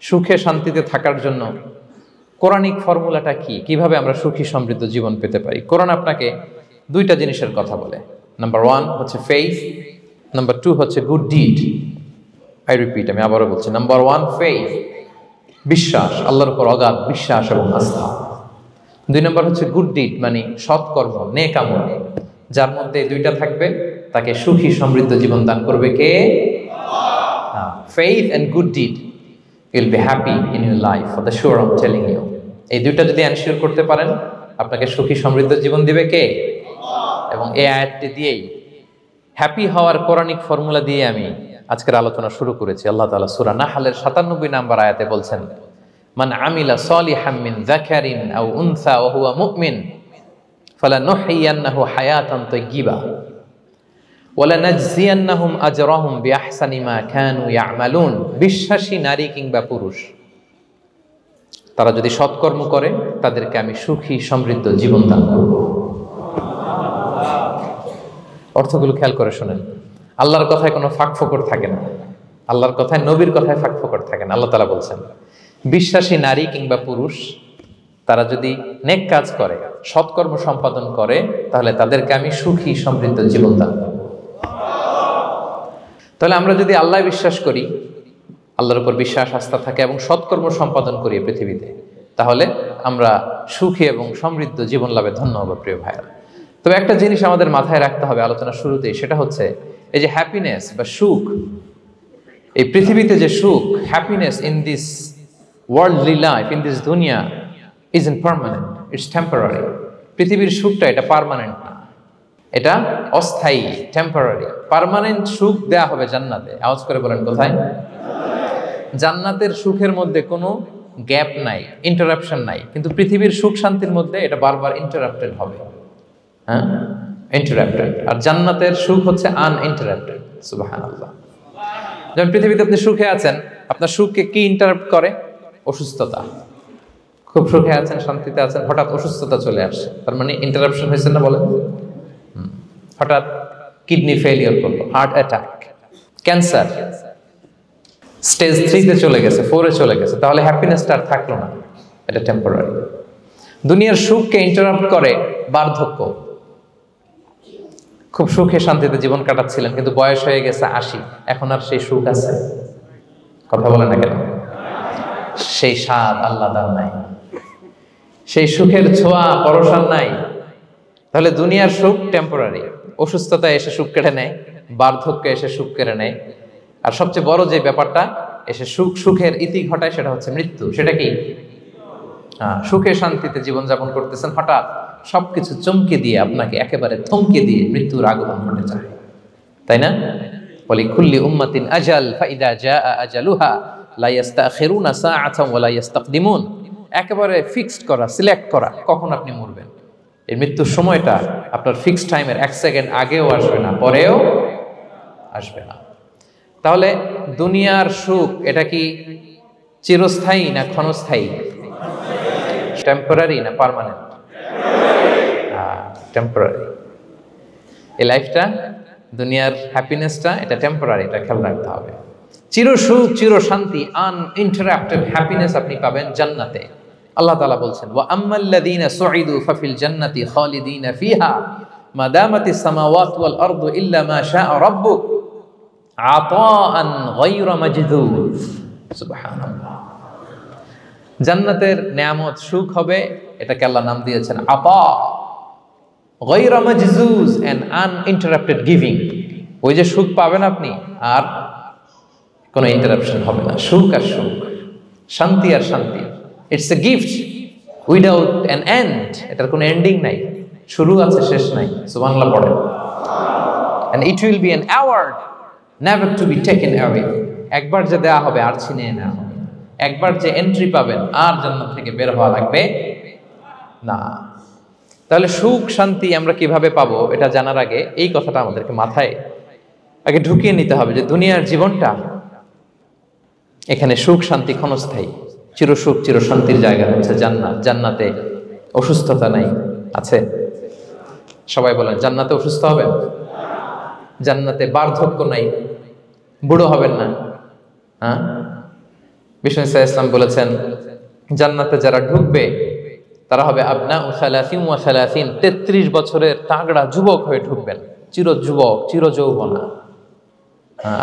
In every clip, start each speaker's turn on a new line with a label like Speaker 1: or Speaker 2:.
Speaker 1: সুখে শান্তিতে থাকার জন্য কোরআনিক ফর্মুলাটা কি, কিভাবে আমরা সুখী সমৃদ্ধ জীবন পেতে পারি? কোরআন আপনাকে দুইটা জিনিসের কথা বলে। নাম্বার 1 হচ্ছে ফেইথ, নাম্বার 2 হচ্ছে গুড ডিড। আই রিপিট, আমি আবারও বলছি, নাম্বার 1 ফেইথ, বিশ্বাস, আল্লাহর উপর অগাধ বিশ্বাস এবং আস্থা। 2 নম্বর হচ্ছে গুড ডিড, মানে সৎকর্ম, নেক আমল। যার মধ্যে এই দুইটা থাকবে তাকে সুখী সমৃদ্ধ জীবন দান করবে কে? Faith and good deed, you will be happy in your life for the sure, I am telling you. এই দুইটা যদি এনশিওর করতে পারেন, আপনাকে সুখী সমৃদ্ধ জীবন দিবে কে? এবং এই আয়াতটি দিয়েই, হ্যাপি হওয়ার কোরআনিক ফর্মুলা দিয়ে আমি আজকের আলোচনা শুরু করেছি। আল্লাহ তাআলা সূরা নাহলের 97 নম্বর আয়াতে বলছেন, মান আমিলা সালিহাম মিন যাকারিন আও উনসা ওয়া হুয়া মুমিন ফালানুহইয়ান্নাহু হায়াতান তাইয়্যিবা ওয়া লানাজজিয়ান্নাহুম আজরাহুম বিআহসানি মা কানু ইয়ামালুন। বিশ্বাসী নারী কিংবা পুরুষ, তারা যদি সৎকর্ম করে তাদেরকে আমি সুখী সমৃদ্ধ জীবন দান করব। অর্থগুলো খেয়াল করে শোনেন। আল্লাহর কথায় কোনো ফাঁকফোকর থাকে না, আল্লাহর কথায়, নবীর কথায় ফাঁকফোকর থাকে না। আল্লাহ তাআলা বলছেন, বিশ্বাসী নারী কিংবা পুরুষ তারা যদি নেক কাজ করে, সৎকর্ম সম্পাদন করে, তাহলে তাদেরকে আমি সুখী সমৃদ্ধ জীবন দান করব। তাহলে আমরা যদি আল্লাহ বিশ্বাস করি, আল্লাহর উপর বিশ্বাস আস্থা থাকে এবং সৎকর্ম সম্পাদন করি পৃথিবীতে, তাহলে আমরা সুখী এবং সমৃদ্ধ জীবন লাভে ধন্য হব প্রিয় ভাইরা। তবে একটা জিনিস আমাদের মাথায় রাখতে হবে আলোচনা শুরুতেই, সেটা হচ্ছে এই যে হ্যাপিনেস বা সুখ, এই পৃথিবীতে যে সুখ, happiness in this worldly life, in this দুনিয়া, ইজন্ট পার্মানেন্ট, ইটস টেম্পোরারি। পৃথিবীর সুখটা এটা পার্মানেন্ট না, এটা অস্থায়ী, টেম্পোরারি। পার্মানেন্ট সুখ দেয়া হবে জান্নাতে। আওয়াজ করে বলেন কোথায়? জান্নাতের সুখের মধ্যে কোনো গ্যাপ নাই, ইন্টারাপশন নাই। কিন্তু পৃথিবীর সুখ শান্তির মধ্যে এটা বারবার ইন্টারাপ্টেড হবে, হ্যাঁ, ইন্টারাপ্টেড। আর জান্নাতের সুখ হচ্ছে আনইন্টারাপ্টেড। সুবহানাল্লাহ। যখন পৃথিবীতে আপনি সুখে আছেন, আপনার সুখকে কি ইন্টারাপ্ট করে? অসুস্থতা। খুব সুখে আছেন, শান্তিতে আছেন, হঠাৎ অসুস্থতা চলে আসে, তার মানে ইন্টারাপশন হয়েছে না বলেন? হঠাৎ কিডনি ফেলিয়ার করলো, হার্ট অ্যাটাক, ক্যান্সার স্টেজ 3-তে চলে গেছে, 4-এ চলে গেছে, তাহলে হ্যাপিনেসটা আর থাকলো না, এটা টেম্পোরারি। দুনিয়ার সুখকে ইন্টারাপ্ট করে বার্ধক্য। খুব সুখে শান্তিতে জীবন কাটাচ্ছিলেন, কিন্তু বয়স হয়ে গেছে 80, এখন আর সেই সুখ আছে? কথা বলে না কেন? সেই স্বাদ আল্লাহর নাই, সেই সুখের ছোঁয়া পরশান নাই। তাহলে দুনিয়ার সুখ টেম্পোরারি, অসুস্থতা এসে সুখ কেড়ে নেয়, বার্ধক্য এসে সুখ কেড়ে নেয়, আর সবচেয়ে বড় যে ব্যাপারটা এসে সুখের ইতি ঘটায়, সেটা হচ্ছে মৃত্যু। সেটা কি? সুখে শান্তিতে জীবনযাপন করতেছেন, হঠাৎ সবকিছু চমকে দিয়ে, আপনাকে একেবারে থমকে দিয়ে মৃত্যুর আগমন ঘটে যায়, তাই না? ওয়ালিকুল্লি উম্মাতিন আজাল ফাইদা জাআ আজালুহা লা ইস্তাখিরুনা সাআতান ওয়া লা ইস্তাকদিমুন। একেবারে ফিক্সড করা, সিলেক্ট করা কখন আপনি মরবেন। এই মৃত্যুর সময়টা আপনার ফিক্সড টাইমের 1 সেকেন্ড আগেও আসবে না, পরেও আসবে না। তাহলে দুনিয়ার সুখ এটা কি চিরস্থায়ী না ক্ষণস্থায়ী? টেম্পোরারি না পার্মানেন্ট? টেম্পোরারি। এই লাইফটা, দুনিয়ার হ্যাপিনেসটা, এটা টেম্পোরারি, এটা খেয়াল রাখতে হবে। চির সুখ, চির শান্তি, আনইন্টারাপ্টেড হ্যাপিনেস আপনি পাবেন জান্নাতে। আল্লাহ তাআলা বলছেন, ওয়া আম্মাল্লাযীনা সুঈদু ফাফিল জান্নাতি খালিদিনা ফিহা মা দামাতিস সামাওয়াতু ওয়াল আরদু ইল্লা মা শাআ রাব্বুক আতাআন গায়রা মাজদুদ। সুবহানাল্লাহ। জান্নাতের নেয়ামত, সুখ হবে, এটাকে আল্লাহ নাম দিয়েছেন আতা, গায়রা মাজজুজ, এন্ড আনইন্টারাপ্টেড গিভিং। ওই যে সুখ পাবেন আপনি, আর কোনো ইন্টারাপশন হবে না। সুখ আর সুখ, শান্তি আর শান্তি, it's a gift without an end. এটার কোনো এন্ডিং নাই, শুরু আছে শেষ নাই। সুবহানাল্লাহ পড়েন। And it will be an award never to be taken away. একবার যে দেয়া হবে আর ছিনিয়ে নেওয়া হবে। একবার যে এন্ট্রি পাবেন, আর জান্নাত থেকে বের হওয়া লাগবে না। তাহলে সুখ শান্তি আমরা কিভাবে পাবো, এটা জানার আগে এই কথাটা আমাদেরকে মাথায় আগে ঢুকিয়ে নিতে হবে যে দুনিয়ার জীবনটা, এখানে সুখ শান্তি ক্ষণস্থায়ী। চির সুখ চির শান্তির জায়গা হচ্ছে জান্নাত। জান্নাতে অসুস্থতা নাই, আছে? সবাই বলেন, জান্নাতে অসুস্থ হবেন? জান্নাতে বার্ধক্য নাই, বুড়ো হবেন না, হ্যাঁ? বিষ্ণু ইসলাম বলেছেন জান্নাতে যারা ঢুকবে তারা হবে আবনা ও সালাসিন ওয়া সালাসিন, 33 বছরের তাগড়া যুবক হয়ে ঢুকবেন, চির যুবক, চির যৌবনা।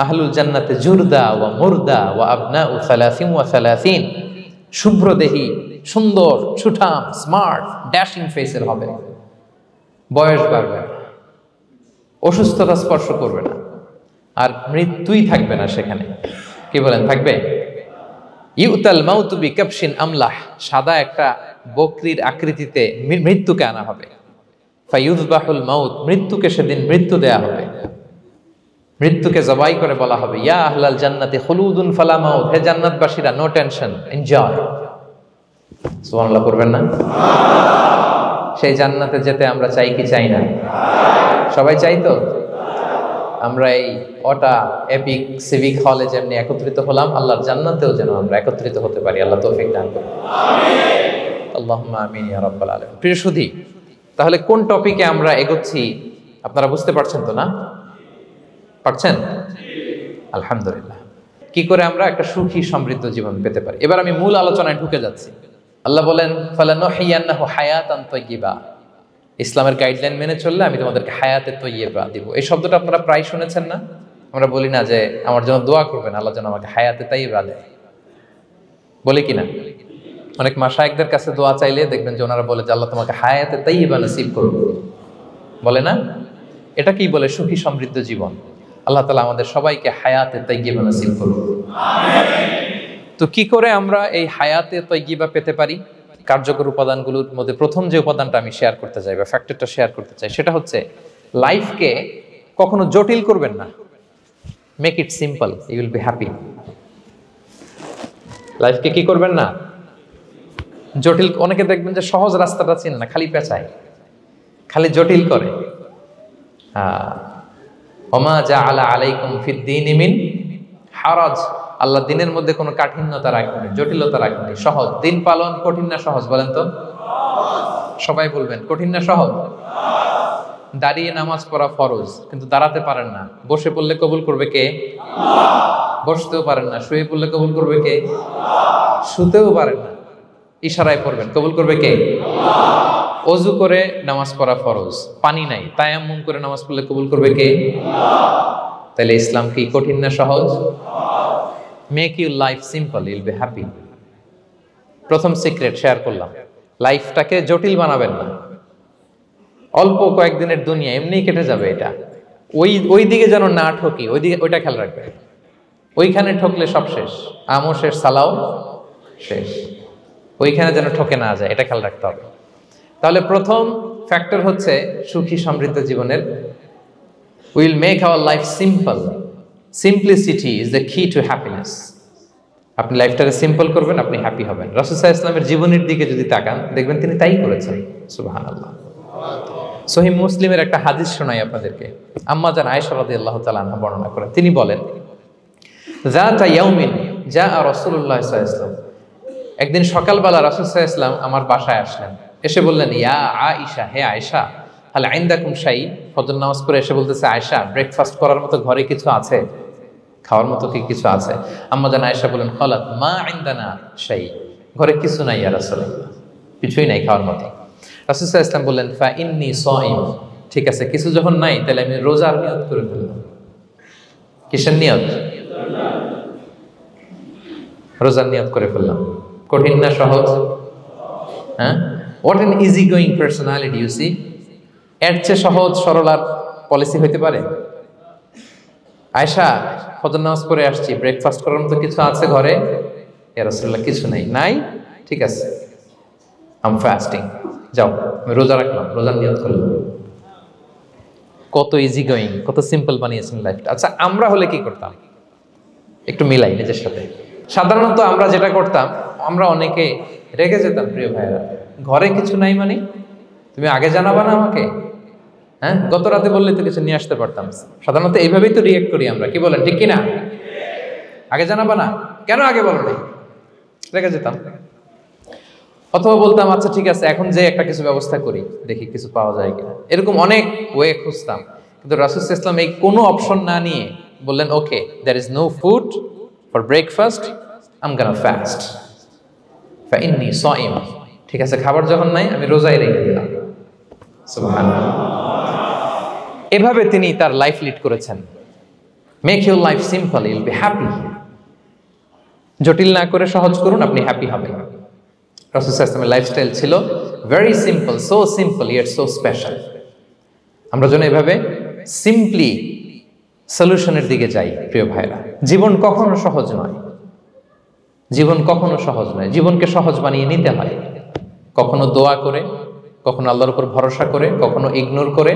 Speaker 1: আহলুল জান্নাতে জুরদা ওয়া মুরদা ওয়া আবনা ও সালাসিন ওয়া সালাসিন, শুভ্রদেহী, সুন্দর, সুঠাম, স্মার্ট, ড্যাশিং ফেসের হবে, বয়স বাড়বে না, অসুস্থতা স্পর্শ করবে না, আর মৃত্যুই থাকবে না সেখানে। কি বলেন, থাকবে? ইউতাল মাউতু বিকাবশিন আমলাহ, সাদা একটা বকরির আকৃতিতে মৃত্যুকে আনা হবে। ফায়ুযবাহুল মাউত, মৃত্যুকে সেদিন মৃত্যু দেয়া হবে, মৃত্যুকে জবাই করে বলা হবে ইয়া আহলাল জান্নাতি খুলুদুন ফালা মাউত, হে জান্নাতবাসীরা নো টেনশন, এনজয়। সুবহানাল্লাহ করবেন না? সেই জান্নাতে যেতে আমরা চাই কি চাই না? সবাই চাই তো? আমরা এই ওটা এপিক সিভিক হলে যেমনি একত্রিত হলাম, আল্লাহর জান্নাতেও যেন আমরা একত্রিত হতে পারি। আল্লাহ তৌফিক দান করুন, আমিন। আল্লাহুম্মা আমিন ইয়া রাব্বাল আলামিন। প্রিয় সুধী, তাহলে কোন টপিকে আমরা এগোচ্ছি আপনারা বুঝতে পারছেন তো না? পারছেন? আলহামদুলিল্লাহ। কি করে আমরা একটা সুখী সমৃদ্ধ জীবন পেতে পারি, এবার আমি মূল আলোচনায় ঢুকে যাচ্ছি। আল্লাহ বলেন ফালানুহিয়ান্নাহু হায়াতান তাইয়্যিবা, ইসলামের গাইডলাইন মেনে চললে আমি তোমাদেরকে হায়াতে তৈয়্যিবা দিব। এই শব্দটা আপনারা প্রায় শুনেছেন না? আমরা বলি না যে আমার জন্য দোয়া করবেন, আল্লাহ যেন আমাকে হায়াতে তৈয়্যিবা দেয়, বলি কিনা? অনেক মাশায়েখদের কাছে দোয়া চাইলে দেখবেন যে ওনারা বলে যে আল্লাহ তোমাকে হায়াতে তৈয়্যিবা নসিব করুন, বলে না? এটা কি বলে? সুখী সমৃদ্ধ জীবন। আল্লাহ তাআলা আমাদের সবাইকে হায়াতে তৈয়্যিবা নসিব করুন, আমিন। তো কি করে আমরা এই হায়াতে তৈয়্যিবা পেতে পারি? কার্যকর উপাদানগুলোর মধ্যে প্রথম যে উপাদানটা আমি শেয়ার করতে চাই বা ফ্যাক্টরটা শেয়ার করতে চাই সেটা হচ্ছে লাইফকে কখনো জটিল করবেন না। Make it simple, you will be happy. লাইফকে কি করবেন না? জটিল। অনেকে দেখবেন যে সহজ রাস্তাটা চেনে না, খালি পেঁচায়, খালি জটিল করে। ওমা জাআলা আলাইকুম ফিদ-দীনি মিন হারাজ, আল্লাহ দিনের মধ্যে কোনো কাঠিন্যতা রাখেনি, জটিলতা রাখেনি, সহজ। দিন পালন কঠিন না সহজ? বলেন তো, সবাই বলবেন কঠিন না সহজ? দাঁড়িয়ে নামাজ পড়া ফরজ, কিন্তু দাঁড়াতে পারেন না। বসে পড়লে কবুল করবে কে? বসতেও পারেন না। শুয়ে পড়লে কবুল করবে কে? শুতেও পারেন না, ইশারায় পড়বেন, কবুল করবে কে? অজু করে নামাজ পড়া ফরজ, পানি নাই, তায়াম্মুম করে নামাজ পড়লে কবুল করবে কে? তাহলে ইসলাম কি কঠিন না সহজ? Make your life simple, Yule be happy. প্রথম সিক্রেট শেয়ার করলাম, লাইফটাকে জটিল বানাবেন না। অল্প কয়েকদিনের দুনিয়া, এমনি কেটে যাবে এটা। ওই দিকে যেন না ঠকি, ওইটা খেয়াল রাখবে। ওইখানে ঠকলে সব শেষ, আমও শেষ, সালাও শেষ। ওইখানে যেন ঠকে না যায়, এটা খেয়াল রাখতে হবে। তাহলে প্রথম ফ্যাক্টর হচ্ছে সুখী সমৃদ্ধ জীবনের, will make our life simple. Simplicity is the key to happiness. আপনি লাইফটাকে সিম্পল করবেন, আপনি হ্যাপি হবেন। রাসূল সাল্লাল্লাহু আলাইহি ওয়াসাল্লামের জীবনের দিকে যদি তাকান, দেখবেন তিনি তাই করেছেন। সুবহানাল্লাহ। সহিহ মুসলিমের একটা হাদিস শোনাই আপনাদেরকে। আম্মা জান আয়েশা রাদিয়াল্লাহু তাআলা আনহা বর্ণনা করেন। তিনি বলেন, যাতা ইয়াউমিন জাআ রাসূলুল্লাহ সাল্লাল্লাহু আলাইহি ওয়াসাল্লাম, একদিন সকালবেলা রাসূল সাল্লাল্লাহু আলাইহি ওয়াসাল্লাম আমার বাসায় আসলেন। এসে বললেন, ইয়া আয়েশা, হে আয়েশা, হাল ইনদাকুম শাই। ফজর নামাজ পড়ে এসে বলতেছে, আয়েশা, ব্রেকফাস্ট করার মতো ঘরে কিছু আছে? খাওয়ার মতো কি কিছু আছে? আম্মা জান আয়েশা বলেন, ক্বালাত মা ইনদানা শাই, ঘরে কিছু নাই ইয়া রাসূলুল্লাহ, কিছুই নাই খাওয়ার মতো। রাসূল সাল্লাল্লাহু আলাইহি ওয়াসাল্লাম বললেন, ফা ইন্নী সাইম, ঠিক আছে, কিছু যখন নাই তাহলে আমি রোজার নিয়ত করে ফেললাম। কিসের নিয়ত? রোজার নিয়ত করে ফেললাম। কঠিন না সহজ? হ্যাঁ, what an easy going personality you see. এর চেয়ে সহজ সরল আর পলিসি হইতে পারে? আয়েশা, ফজর নামাজ পড়ে আসছি, ব্রেকফাস্ট করার মতো কিছু আছে ঘরে? ইয়া রাসূলুল্লাহ, কিছু নাই। নাই, ঠিক আছে, আম ফাস্টিং, যাও আমি রোজা রাখলাম, রোজার নিয়ত করলাম। কত ইজি গোয়িং, কত সিম্পল বানিয়েছেন লাইফটা। আচ্ছা, আমরা হলে কি করতাম? একটু মিলাই নিজের সাথে। সাধারণত আমরা যেটা করতাম, আমরা অনেকে রেগে যেতাম। প্রিয় ভাইরা, ঘরে কিছু নাই মানে তুমি আগে জানাবা না আমাকে? হ্যাঁ, গত রাতে বললে তো কিছু নিয়ে আসতে পারতাম। সাধারণত এইভাবেই তো রিয়েক্ট করি আমরা, কি বলেন, ঠিক কিনা? আগে জানাবা না কেন, আগে বলো নাই, রেগে যেতাম। অথবা বলতাম, আচ্ছা ঠিক আছে, এখন যে একটা কিছু ব্যবস্থা করি, দেখি কিছু পাওয়া যায় কিনা। এরকম অনেক ওয়ে খুঁজতাম। কিন্তু রাসূল সাল্লাল্লাহু আলাইহি ওয়াসাল্লাম এই কোনো অপশন না নিয়ে বললেন, okay, there is no food for breakfast, I'm gonna fast. فإني صائم. ঠিক আছে, খাবার যখন নাই আমি রোজাই রেখে দিলাম। সুবহানাল্লাহ। এভাবে তিনি তার লাইফ লিড করেছেন। Make your life simple, Yule be happy. জটিল না করে সহজ করুন, আপনি হ্যাপি হবেন। রাসূল সাল্লাল্লাহু আলাইহি ওয়াসাল্লামের লাইফস্টাইল ছিল very simple, so simple yet so special. আমরা যেন এভাবে সিম্পলি সলিউশনের দিকে যাই। প্রিয় ভাইরা, জীবন কখনো সহজ নয়, জীবন কখনো সহজ নয়। জীবনকে সহজ বানিয়ে নিতে হয়, কখনো দোয়া করে, কখনো আল্লাহর উপর ভরসা করে, কখনো ইগনোর করে,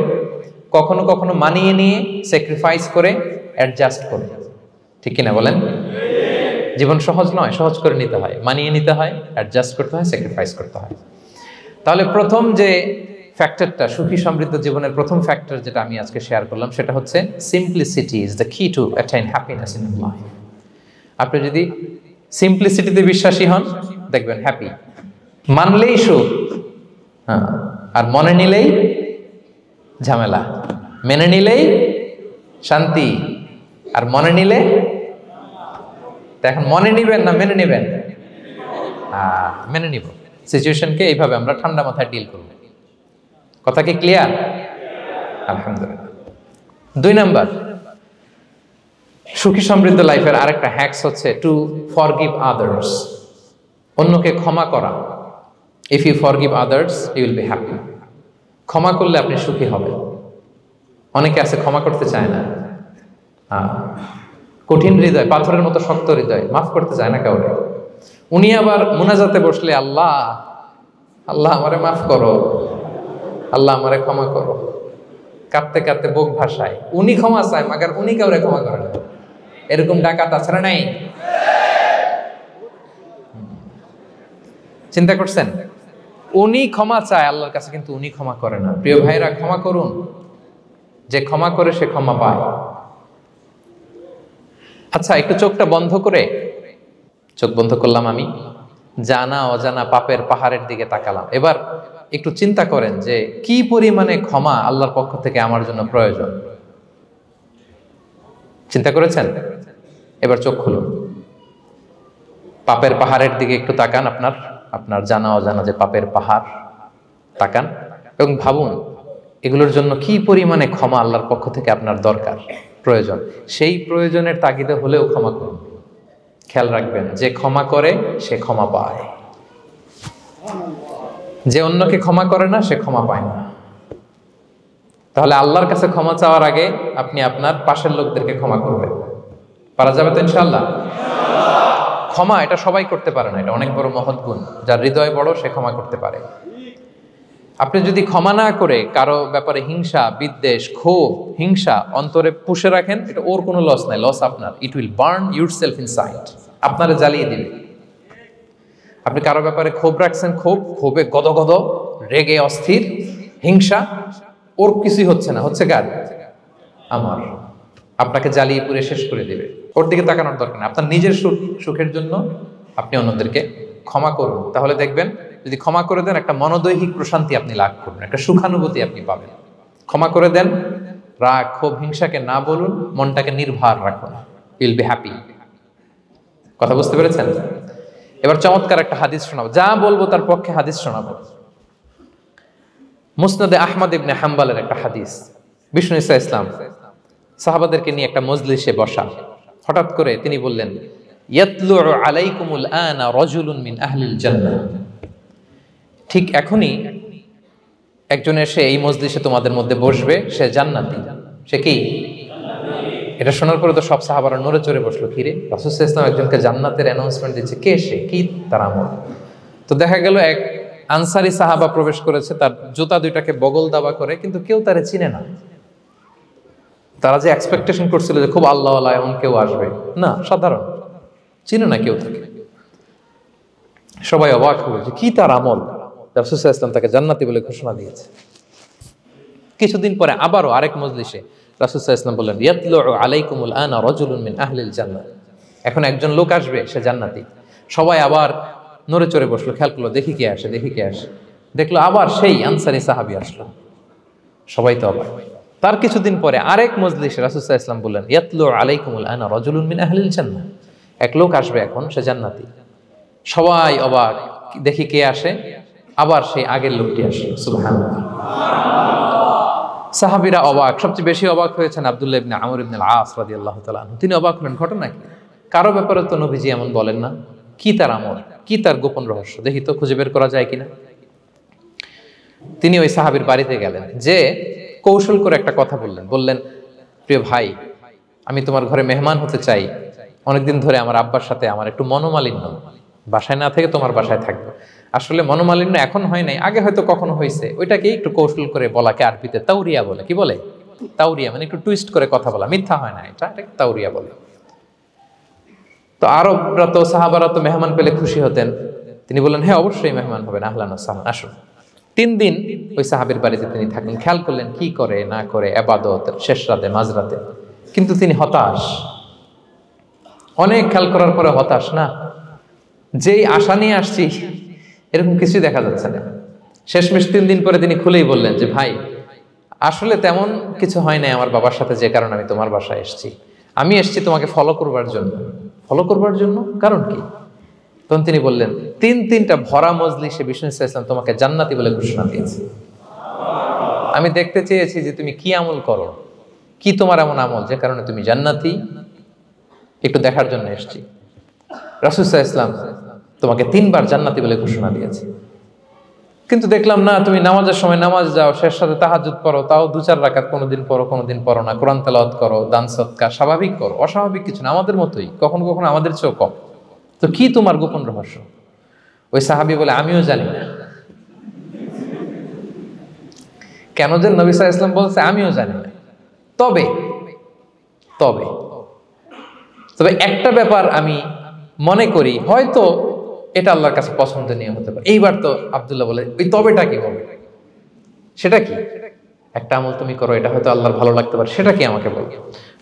Speaker 1: কখনো কখনো মানিয়ে নিয়ে, স্যাক্রিফাইস করে, অ্যাডজাস্ট করে। ঠিক কিনা বলেন? জীবন সহজ নয়, সহজ করে নিতে হয়, মানিয়ে নিতে হয়, অ্যাডজাস্ট করতে হয়, স্যাক্রিফাইস করতে হয়। তাহলে প্রথম যে ফ্যাক্টরটা, সুখী সমৃদ্ধ জীবনের প্রথম ফ্যাক্টর যেটা আমি আজকে শেয়ার করলাম, সেটা হচ্ছে simplicity is the key to attain happiness in life. আপনি যদি সিম্পলিসিটিতে বিশ্বাসী হন, দেখবেন হ্যাপি। মানলেই সুখ, হ্যাঁ, আর মনে নিলেই ঝামেলা। মেনে নিলেই শান্তি, আর মনে নিলে। এখন মনে নিবেন না মেনে নিবেন? মেনে নিব। সিচুয়েশনকে এইভাবে আমরা ঠান্ডা মাথায় ডিল করব। কথা কি ক্লিয়ার? আলহামদুলিল্লাহ। 2 নাম্বার, সুখী সমৃদ্ধ লাইফের আরেকটা হ্যাকস হচ্ছে টু ফরগিভ আদার্স। অন্যকে ক্ষমা করা। If you forgive others you will be happy. ক্ষমা করলে আপনি সুখী হবেন। অনেকে আছে ক্ষমা করতে চায় না, কঠিন হৃদয়, পাথরের মতো শক্ত হৃদয়, মাফ করতে চায় না কাউকে। উনি আবার মুনাজাতে বসলে আল্লাহ আল্লাহ আমারে মাফ করো, আল্লাহ আমারে ক্ষমা করো, কাঁদতে কাঁদতে বুক ভাসায়। উনি ক্ষমা চায়, মাগার উনি কাউরে ক্ষমা করে না। এরকম ডাকাত আছে না নাই? চিন্তা করছেন? উনি ক্ষমা চায় আল্লাহর কাছে, কিন্তু উনি ক্ষমা করে না। প্রিয় ভাইরা, ক্ষমা করুন। যে ক্ষমা করে সে ক্ষমা পায়। আচ্ছা, একটু চোখটা বন্ধ করে, চোখ বন্ধ করলাম আমি, জানা অজানা পাপের পাহাড়ের দিকে তাকালাম। এবার একটু চিন্তা করেন যে কি পরিমাণে ক্ষমা আল্লাহর পক্ষ থেকে আমার জন্য প্রয়োজন। চিন্তা করেছেন? এবার চোখ খুলুন, পাপের পাহাড়ের দিকে একটু তাকান। আপনার জানা অজানা যে পাপের পাহাড়, তাকান এবং ভাবুন এগুলোর জন্য কি পরিমাণে ক্ষমা আল্লাহর পক্ষ থেকে আপনার দরকার, প্রয়োজন। সেই প্রয়োজনের তাগিদে হলেও ক্ষমা করুন। খেয়াল রাখবেন, যে ক্ষমা করে সে ক্ষমা পায়, যে অন্যকে ক্ষমা করে না সে ক্ষমা পায় না। তাহলে আল্লাহর কাছে ক্ষমা চাওয়ার আগে আপনি আপনার পাশের লোকদেরকে ক্ষমা করবেন। পারা যাবে তো ইনশাআল্লাহ? ক্ষমা এটা সবাই করতে পারে না, এটা অনেক বড় মহৎ গুণ। যার হৃদয় বড় সে ক্ষমা করতে পারে। আপনি যদি ক্ষমা না করে কারো ব্যাপারে হিংসা, বিদ্বেষ, ক্ষোভ, হিংসা অন্তরে পুষে রাখেন, এটা ওর কোনো লস নাই, লস আপনার। It will burn yourself inside, আপনারে জ্বালিয়ে দিবে। আপনি কারো ব্যাপারে ক্ষোভ রাখছেন, ক্ষোভে গদগদ, রেগে অস্থির, হিংসা, ওর কিছুই হচ্ছে না, হচ্ছে কার? আমার। আপনাকে জ্বালিয়ে পুড়ে শেষ করে দিবে। ওর দিকে তাকানোর দরকার নেই। আপনার নিজের সুখের জন্য আপনি অন্যদেরকে ক্ষমা করুন। তাহলে দেখবেন যদি ক্ষমা করে দেন, একটা মনোদৈহিক প্রশান্তি আপনি লাভ করবেন, একটা সুখানুভূতি আপনি পাবেন। ক্ষমা করে দেন, রাগ, ক্ষোভ, হিংসাকে না বলুন, মনটাকে নির্ভার রাখুন, ইউল বি হ্যাপি। কথা বুঝতে পেরেছেন? এবার চমৎকার একটা হাদিস শোনাবো, যা বলবো তার পক্ষে হাদিস শোনাবো। মুসনাদে আহমদ ইবনে হাম্বালের একটা হাদিস। বিষ্ণু ঈসা ইসলাম সাহাবাদেরকে নিয়ে একটা মজলিসে বসা। হঠাৎ করে তিনি বললেন, ইয়াতলু আলাইকুমুল আনা রাজুলুন মিন আহলিল জান্নাহ। ঠিক এখনই একজন এসে এই মজলিসে তোমাদের মধ্যে বসবে, সে জান্নাতি। সে কি? এটা শোনার পরে তো সব সাহাবারা নড়ে চড়ে বসলো। কিরে, রাসূল সাল্লাল্লাহু আলাইহি ওয়াসাল্লাম একজনকে জান্নাতের অ্যানাউন্সমেন্ট দিচ্ছে, কে সে, কি তার আমল? তো দেখা গেল এক আনসারি সাহাবা প্রবেশ করেছে, তার জুতা দুইটাকে বগল দাবা করে, কিন্তু কেউ তারে চিনে না। তারা যে এক্সপেকটেশন করছিল যে খুব আল্লাহওয়ালা এমন কেউ আসবে, না, সাধারণ, চিনে না কেউ তাকে। সবাই অবাক হলো যে কি তার আমল, রাসূল সাল্লাল্লাহু আলাইহি ওয়াসাল্লাম তাকে জান্নাতি বলে ঘোষণা দিয়েছে। কিছুদিন পরে আবারও আরেক মজলিসে রাসূল সাল্লাল্লাহু আলাইহি ওয়াসাল্লাম বললেন, ইয়াতলু আলাইকুমুল আনা রাজুলুন মিন আহলিল জান্নাহ। এখন একজন লোক আসবে, সে জান্নাতি। সবাই আবার নড়ে চড়ে বসলো, খেয়াল করলো, দেখি কে আসে, দেখি কে আসে। দেখলো আবার সেই আনসারি সাহাবী আসলো। সবাই তো অবাক। তার কিছুদিন পরে আরেক মজলিসে রাসূল সাল্লাল্লাহু আলাইহি ওয়াসাল্লাম বললেন, ইয়াতলু আলাইকুমুল আনা রাজুলুন মিন আহলিল জান্নাহ। এক লোক আসবে এখন, সে জান্নাতি। সবাই অবাক, দেখি কে আসে, আবার সেই আগের লোকটি আসে। সুবহানাল্লাহ। সাহাবীরা অবাক, সবচেয়ে বেশি অবাক হয়েছেন আব্দুল্লাহ ইবনে আমর ইবনে আল-আস রাদিয়াল্লাহু তাআলা আনহু। তিনি অবাক হলেন, ঘটনা কি? কারো ব্যাপারে তো নবীজি এমন বলেন না, কি তার আমল, কি তার গোপন রহস্য, দেখি তো খুঁজে বের করা যায় কিনা। তিনি ওই সাহাবীর বাড়িতে গেলেন, যে কৌশল করে একটা কথা বললেন, প্রিয় ভাই, আমি তোমার ঘরে মেহমান হতে চাই। অনেকদিন ধরে আমার আব্বার সাথে আমার একটু মনোমালিন্য, বাসায় না থেকে তোমার বাসায় থাকবো। আসলে মনোমালিন্য এখন হয় নাই, আগে হয়তো কখনো হয়েছে। ওইটাকে একটু কৌশল করে বলাকে আরবিতে তাউরিয়া বলে। কি বলে? তাউরিয়া, মানে একটু টুইস্ট করে কথা বলা, মিথ্যা হয় না, এটাকে তাউরিয়া বলে। তো আরবরা তো, সাহাবারা তো মেহমান পেলে খুশি হতেন। তিনি বললেন, হ্যাঁ অবশ্যই মেহমান হবেন, আহলান ওয়া সাহলান, আসুন। 3 দিন ওই সাহাবীর বাড়িতে তিনি থাকলেন। খেয়াল করলেন কি করে না করে, ইবাদত শেষ রাতে, মাঝরাতে। কিন্তু তিনি হতাশ, অনেক খেয়াল করার পরে হতাশ। না, যেই আশা নিয়ে আসছি এরকম কিছুই দেখা যাচ্ছে না। শেষমেশ 3 দিন পরে তিনি খুলেই বললেন যে, ভাই আসলে তেমন কিছু হয় নাই আমার বাবার সাথে, যে কারণে আমি তোমার বাসায় এসেছি। আমি এসেছি তোমাকে ফলো করবার জন্য। ফলো করবার জন্য? কারণ কি? তখন তিনি বললেন, 3টা ভরা মজলিসে বিষ্ণু ইসলাম তোমাকে জান্নাতি বলে ঘোষণা দিয়েছে। আমি দেখতে চেয়েছি যে তুমি কি আমল করো, কি তোমার এমন আমল যে কারণে তুমি জান্নাতি, একটু দেখার জন্য এসেছি। রাসূল সাল্লাল্লাহু আলাইহি ওয়াসাল্লাম তোমাকে 3 বার জান্নাতি বলে ঘোষণা দিয়েছে, কিন্তু দেখলাম না, তুমি নামাজের সময় নামাজ যাও, শেষ সাথে তাহাজ্জুদ পড়ো, তাও 2-4 রাকাত, কোনোদিন পড়ো কোনোদিন পড়ো না, কোরআন তেলাওয়াত করো, দান সদকা, স্বাভাবিক করো, অস্বাভাবিক কিছু না, আমাদের মতোই, কখনো কখনো আমাদের চেয়েও কম। তো কি তোমার গোপন রহস্য? ওই সাহাবী বলে, আমিও জানি না। কেন যে নবী সাল্লাল্লাহু আলাইহি ওয়াসাল্লাম বলছে আমিও জানি না। তবে তবে তবে একটা ব্যাপার আমি মনে করি, হয়তো এটা আল্লাহর কাছে পছন্দনীয় হতে পারে। এইবার তো আব্দুল্লাহ বলে, ওই তবেটা কি বলবে? সেটা কি? একটা আমল তুমি করো, এটা হয়তো আল্লাহর ভালো লাগতে পারে, সেটা কি আমাকে বলো।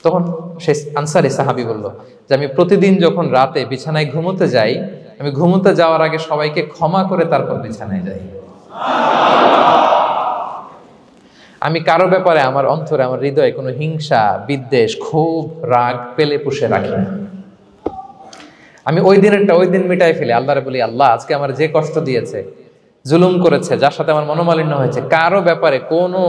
Speaker 1: তখন সে আনসারী সাহাবী বলল যে, আমি প্রতিদিন যখন রাতে বিছানায় ঘুমোতে যাই, আমি ঘুমোতে যাওয়ার আগে সবাইকে ক্ষমা করে তারপর বিছানায় যাই। আমি কারো ব্যাপারে আমার অন্তরে, আমার হৃদয়ে কোনো হিংসা, বিদ্বেষ, ক্ষোভ, রাগ পেলে পুষে রাখি না। আমি ওই দিনেরটা ওই দিন মিটাই ফেলি। আল্লাহরে বলি, আল্লাহ আজকে আমার যে কষ্ট দিয়েছে, জুলুম করেছে, যার সাথে আমার মনোমালিন্য হয়েছে, কারো ব্যাপারে কোনো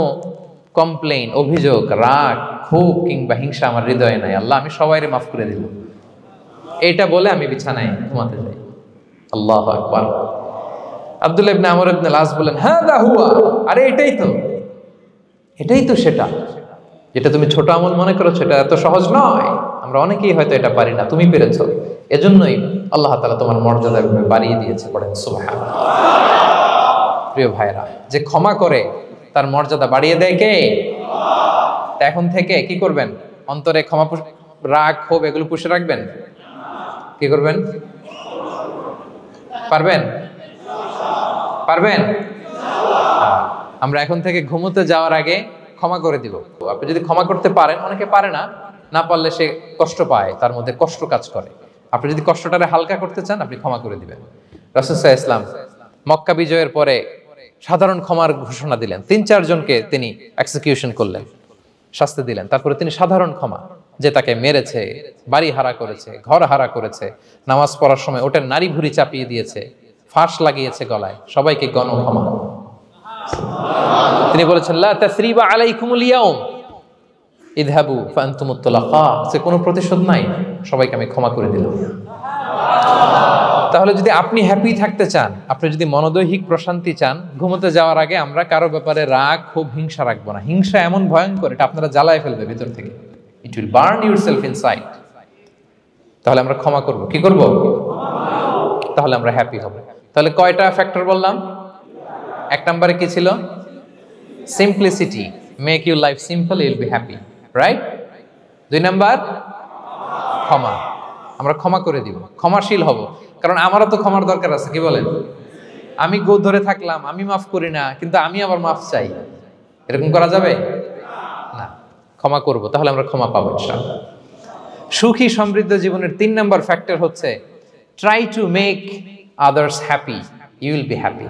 Speaker 1: কমপ্লেইন, অভিযোগ, রাগ, ক্ষোভ কিংবা হিংসা আমার হৃদয়ে নাই। আল্লাহ আমি সবাইরে মাফ করে দিলাম। এইটা বলে আমি বিছানায় ঘুমাতে যাই। আল্লাহু আকবার। আব্দুল্লাহ ইবনে আমর ইবনে আল-আস বলেন, হাদা হুয়া, আরে এটাই তো সেটা যেটা তুমি ছোট আমল মনে করেছো, এটা এত সহজ নয়। আমরা অনেকেই হয়তো এটা পারি না, তুমি পেরেছো। এজন্যই আল্লাহ তাআলা তোমার মর্যাদা বাড়িয়ে দিয়েছে। পড়েন সুবহানাল্লাহ। প্রিয় ভাইরা, যে ক্ষমা করে তার মর্যাদা বাড়িয়ে দেয় কে? তা এখন থেকে কি করবেন? অন্তরে ক্ষমা, রাগ, ক্ষোভ এগুলো পুষে রাখবেন। কি করবেন? পারবেন? আমরা এখন থেকে ঘুমোতে যাওয়ার আগে ক্ষমা করে দিব। আপনি যদি ক্ষমা করতে পারেন, অনেকে পারে না, না পারলে সে কষ্ট পায়, তার মধ্যে কষ্ট কাজ করে। আপনি যদি কষ্টটারে হালকা করতে চান, আপনি ক্ষমা করে দিবেন। রাসূল সাল্লাল্লাহু আলাইহি ওয়াসাল্লাম মক্কা বিজয়ের পরে সাধারণ ক্ষমার ঘোষণা দিলেন। 3-4 জনকে তিনি এক্সিকিউশন করলেন, শাস্তি দিলেন। তারপরে তিনি সাধারণ ক্ষমা, যে তাকে মেরেছে, বাড়ি হারা করেছে, ঘর হারা করেছে, নামাজ পড়ার সময় ওটার নারী ভুঁড়ি চাপিয়ে দিয়েছে, ফাঁস লাগিয়েছে গলায়, সবাইকে গণ ক্ষমা। তিনি বলেছেন, লা তাসরিবা আলাইকুমুল ইয়াউম ইযহাবু ফাআনতুমুত তুলাকা, যে কোনো প্রতিশোধ নাই, সবাইকে আমি ক্ষমা করে দিলাম। তাহলে যদি আপনি হ্যাপি থাকতে চান, আপনি যদি মনোদৈহিক প্রশান্তি চান, ঘুমোতে যাওয়ার আগে আমরা কারো ব্যাপারে রাগ, ক্ষোভ, হিংসা রাখবো না। হিংসা এমন ভয়ঙ্কর, এটা আপনারা জ্বালায় ফেলবে ভিতর থেকে। It will burn yourself inside. তাহলে আমরা ক্ষমা করব। কি করব? তাহলে আমরা হ্যাপি হব। তাহলে কয়টা ফ্যাক্টর বললাম? 1 নম্বরে কি ছিল? Simplicity, make your life simple, you will be happy, right? 2 number ক্ষমা, আমরা ক্ষমা করে দিব, ক্ষমাশীল হব। কারণ আমারও তো ক্ষমার দরকার আছে। কি বলেন? আমি গো ধরে থাকলাম, আমি মাফ করি না, কিন্তু আমি আবার মাফ চাই, এরকম করা যাবে না। ক্ষমা করব, তাহলে আমরা ক্ষমা পাবো ইনশাআল্লাহ। সুখী সমৃদ্ধ জীবনের 3 নাম্বার ফ্যাক্টর হচ্ছে try to make others happy, you will be happy.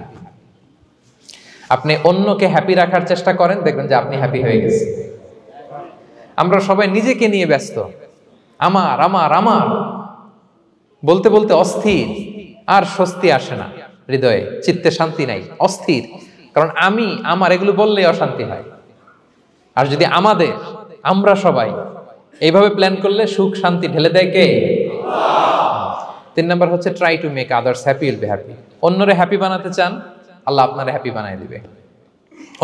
Speaker 1: আপনি অন্যকে হ্যাপি রাখার চেষ্টা করেন, দেখবেন যে আপনি হ্যাপি হয়ে গেছেন। আমরা সবাই নিজেকে নিয়ে ব্যস্ত, আমার আমার আমার। বলতে বলতে অস্থির, আর স্বস্তি আসে না হৃদয়ে, চিত্তে শান্তি নাই, অস্থির। কারণ আমার এগুলো বললেই অশান্তি হয়। আর যদি আমরা সবাই এইভাবে প্ল্যান করলে সুখ শান্তি ঢেলে দেয় কে? 3 নাম্বার হচ্ছে try to make others happy will be happy. অন্যরে হ্যাপি বানাতে চান, আল্লাহ আপনারে হ্যাপি বানায় দিবে।